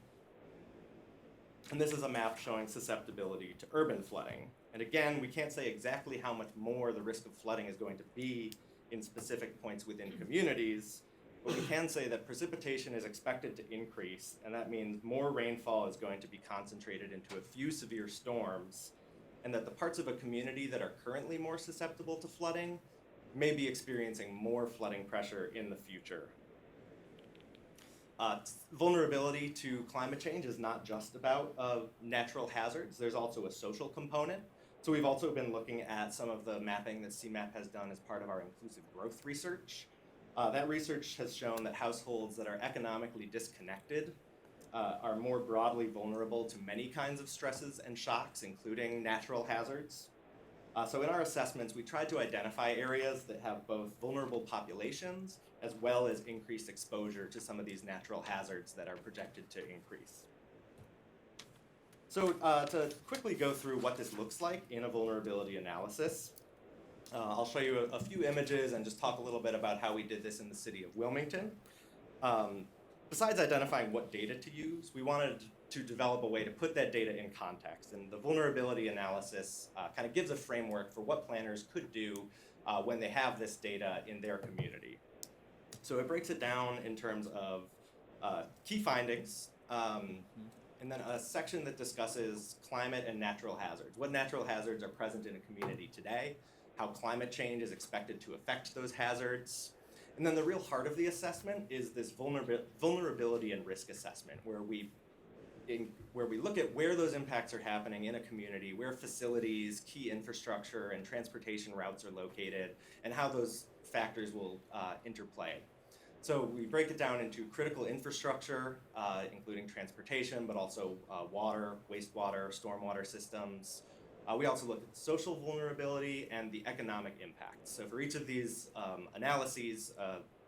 And this is a map showing susceptibility to urban flooding. And again, we can't say exactly how much more the risk of flooding is going to be in specific points within communities, but we can say that precipitation is expected to increase, and that means more rainfall is going to be concentrated into a few severe storms, and that the parts of a community that are currently more susceptible to flooding may be experiencing more flooding pressure in the future. Vulnerability to climate change is not just about natural hazards. There's also a social component. So we've also been looking at some of the mapping that CMAP has done as part of our inclusive growth research. That research has shown that households that are economically disconnected are more broadly vulnerable to many kinds of stresses and shocks, including natural hazards. So in our assessments, we tried to identify areas that have both vulnerable populations as well as increased exposure to some of these natural hazards that are projected to increase. So to quickly go through what this looks like in a vulnerability analysis, I'll show you a few images and just talk a little bit about how we did this in the city of Wilmington. Besides identifying what data to use, we wanted to develop a way to put that data in context. And the vulnerability analysis kind of gives a framework for what planners could do when they have this data in their community. So it breaks it down in terms of key findings, and then a section that discusses climate and natural hazards. What natural hazards are present in a community today, how climate change is expected to affect those hazards. And then the real heart of the assessment is this vulnerability and risk assessment, where we look at where those impacts are happening in a community, where facilities, key infrastructure, and transportation routes are located, and how those factors will interplay. So we break it down into critical infrastructure, including transportation, but also water, wastewater, stormwater systems. We also look at social vulnerability and the economic impact. So for each of these analyses,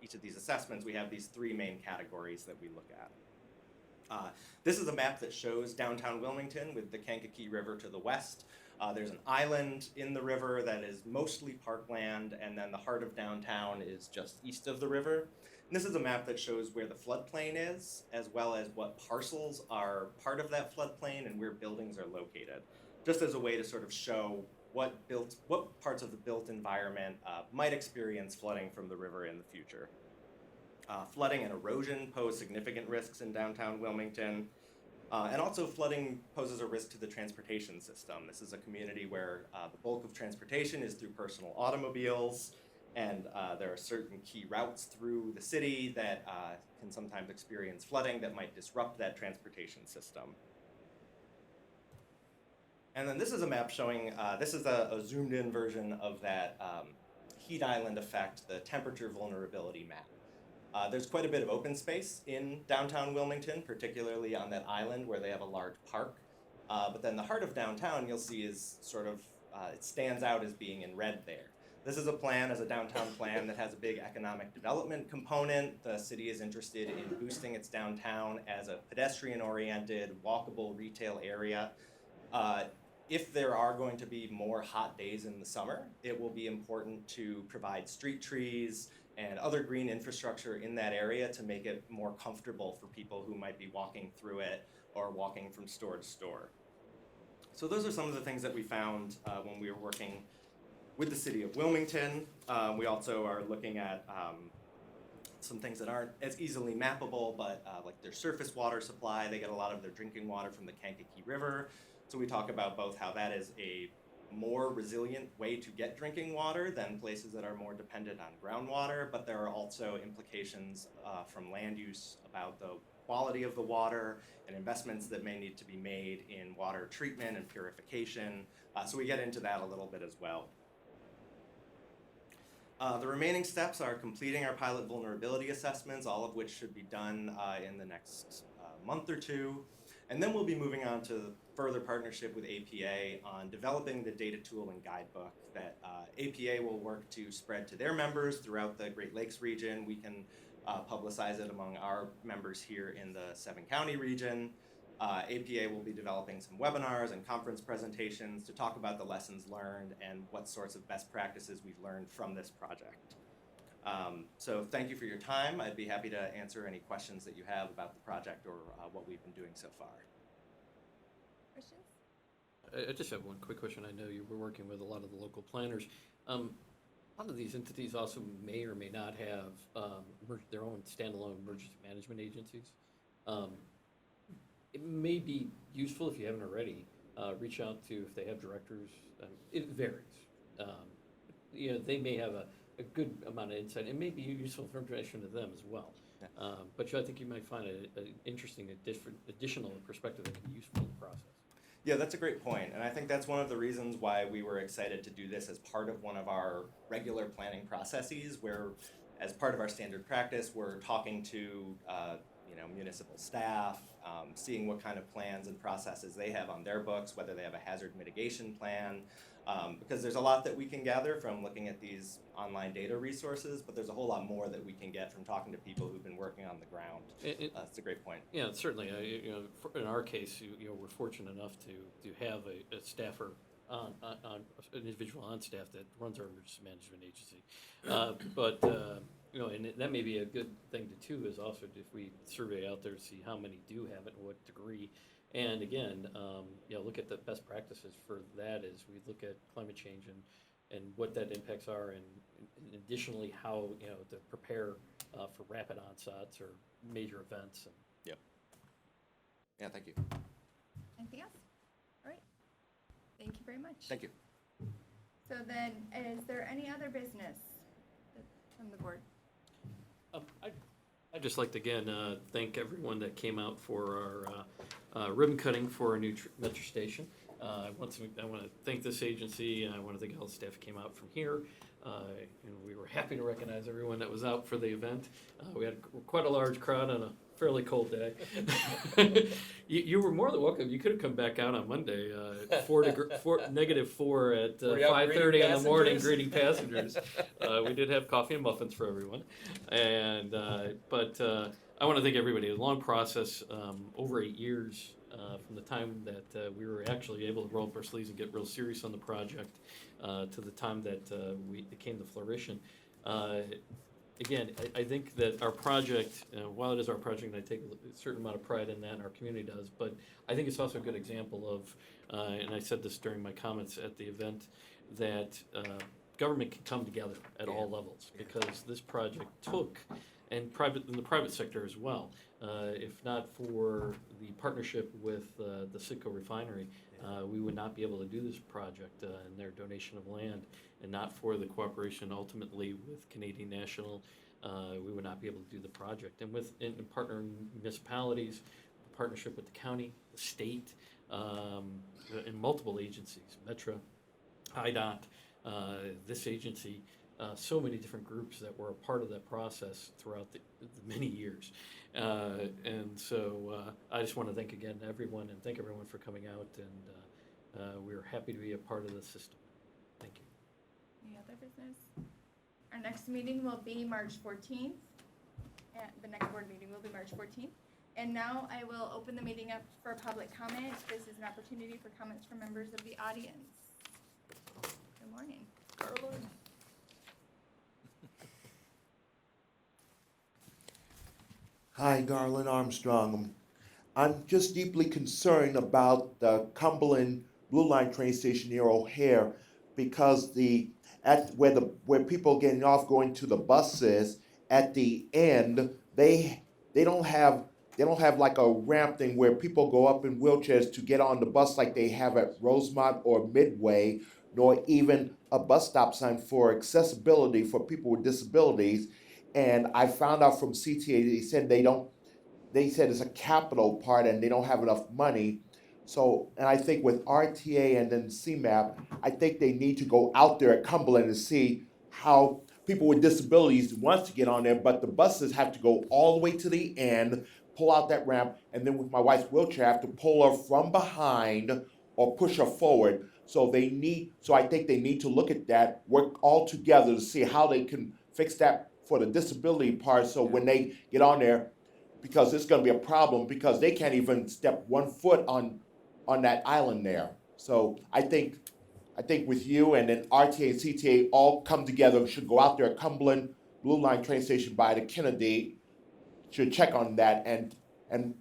each of these assessments, we have these three main categories that we look at. This is a map that shows downtown Wilmington with the Kankakee River to the west. There's an island in the river that is mostly parkland, and then the heart of downtown is just east of the river. And this is a map that shows where the floodplain is, as well as what parcels are part of that floodplain and where buildings are located, just as a way to sort of show what parts of the built environment might experience flooding from the river in the future. Flooding and erosion pose significant risks in downtown Wilmington. And also flooding poses a risk to the transportation system. This is a community where the bulk of transportation is through personal automobiles, and there are certain key routes through the city that can sometimes experience flooding that might disrupt that transportation system. And then this is a map showing, this is a zoomed in version of that heat island effect, the temperature vulnerability map. There's quite a bit of open space in downtown Wilmington, particularly on that island where they have a large park. But then the heart of downtown you'll see is sort of, it stands out as being in red there. This is a plan, as a downtown plan, that has a big economic development component. The city is interested in boosting its downtown as a pedestrian-oriented, walkable retail area. If there are going to be more hot days in the summer, it will be important to provide street trees and other green infrastructure in that area to make it more comfortable for people who might be walking through it or walking from store to store. So those are some of the things that we found when we were working with the city of Wilmington. We also are looking at some things that aren't as easily mappable, but like their surface water supply. They get a lot of their drinking water from the Kankakee River. So we talk about both how that is a more resilient way to get drinking water than places that are more dependent on groundwater, but there are also implications from land use about the quality of the water and investments that may need to be made in water treatment and purification. So we get into that a little bit as well. The remaining steps are completing our pilot vulnerability assessments, all of which should be done in the next month or two. And then we'll be moving on to further partnership with APA on developing the data tool and guidebook that APA will work to spread to their members throughout the Great Lakes region. We can publicize it among our members here in the 7-county region. APA will be developing some webinars and conference presentations to talk about the lessons learned and what sorts of best practices we've learned from this project. So thank you for your time. I'd be happy to answer any questions that you have about the project or what we've been doing so far. Questions? I just have one quick question. I know you were working with a lot of the local planners. A lot of these entities also may or may not have their own standalone emergency management agencies. It may be useful if you haven't already, reach out to if they have directors. It varies. They may have a good amount of insight. It may be useful information to them as well. Yeah. But I think you might find an interesting, additional perspective that can be useful in the process. Yeah, that's a great point, and I think that's one of the reasons why we were excited to do this as part of one of our regular planning processes, where as part of our standard practice, we're talking to municipal staff, seeing what kind of plans and processes they have on their books, whether they have a hazard mitigation plan, because there's a lot that we can gather from looking at these online data resources, but there's a whole lot more that we can get from talking to people who've been working on the ground. That's a great point. Yeah, certainly. In our case, we're fortunate enough to have a staffer on an individual on staff that runs our emergency management agency. And that may be a good thing to too, is also if we survey out there to see how many do have it and what degree. And again, look at the best practices for that as we look at climate change and what that impacts are, and additionally how to prepare for rapid onsets or major events. Yep. Yeah, thank you. Anything else? All right. Thank you very much. Thank you. So then, is there any other business from the board? I'd just like to again thank everyone that came out for our ribbon cutting for our new metro station. I want to thank this agency. I want to thank all the staff who came out from here. We were happy to recognize everyone that was out for the event. We had quite a large crowd on a fairly cold day. You were more than welcome. You could have come back out on Monday, -4 at 5:30 in the morning, greeting passengers. We did have coffee and muffins for everyone, but I want to thank everybody. It was a long process, over 8 years from the time that we were actually able to roll up our sleeves and get real serious on the project to the time that it came to fruition. Again, I think that our project, while it is our project, and I take a certain amount of pride in that, and our community does, but I think it's also a good example of, and I said this during my comments at the event, that government can come together at all levels, because this project took, and the private sector as well, if not for the partnership with the Citgo refinery, we would not be able to do this project and their donation of land, and not for the cooperation ultimately with Canadian National, we would not be able to do the project. And with partnering municipalities, partnership with the county, the state, and multiple agencies, Metro, IDOT, this agency, so many different groups that were a part of that process throughout the many years. And so I just want to thank again everyone, and thank everyone for coming out, and we're happy to be a part of the system. Thank you. Any other business? Our next meeting will be March 14th. The next board meeting will be March 14th. And now I will open the meeting up for public comment. This is an opportunity for comments from members of the audience. Good morning. Caroline. Hi, Garland Armstrong. I'm just deeply concerned about the Cumberland Blue Line train station near O'Hare, because where people are getting off going to the buses, at the end they don't have like a ramp thing where people go up in wheelchairs to get on the bus like they have at Rosemont or Midway, nor even a bus stop sign for accessibility for people with disabilities. And I found out from CTA, they said it's a capital part and they don't have enough money. So, and I think with RTA and then CMAP, I think they need to go out there at Cumberland and see how people with disabilities want to get on there, but the buses have to go all the way to the end, pull out that ramp, and then with my wife's wheelchair, I have to pull her from behind or push her forward. So I think they need to look at that, work all together to see how they can fix that for the disability part, so when they get on there, because it's gonna be a problem, because they can't even step 1 foot on that island there. So I think with you and then RTA and CTA all come together, we should go out there at Cumberland Blue Line train station by the Kennedy, should check on that, and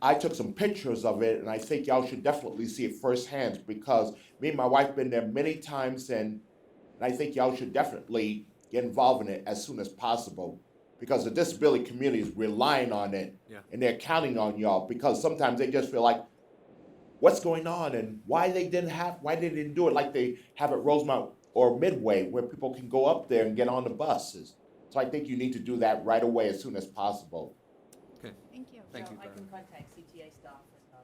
I took some pictures of it, and I think y'all should definitely see it firsthand, because me and my wife been there many times, and I think y'all should definitely get involved in it as soon as possible, because the disability community is relying on it, Yeah. and they're counting on y'all, because sometimes they just feel like, what's going on, and why they didn't do it like they have at Rosemont or Midway, where people can go up there and get on the buses. So I think you need to do that right away as soon as possible. Okay. Thank you. Thank you, I can Brian. contact CTA staff and,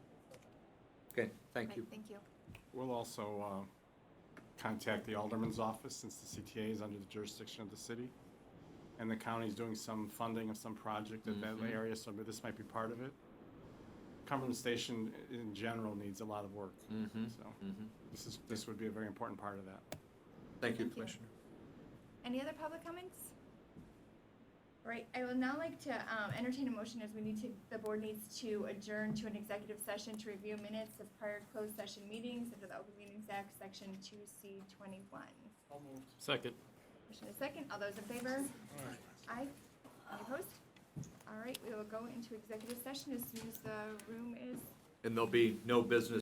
Okay, thank you. Thank you. We'll also contact the alderman's office, since the CTA is under the jurisdiction of the city. And the county's doing some funding of some project at that area, so this might be part of it. Cumberland Station in general needs a lot of work. So this would be a very important part of that. Thank you, Thank you. Commissioner. Any other public comments? All right, I will now like to entertain a motion as the board needs to adjourn to an executive session to review minutes of prior closed session meetings under the Open Meetings Act, Section 2C21. Second. Motion is second. All those in favor? Aye. Any opposed? All right, we will go into executive session as soon as the room is And there'll be no business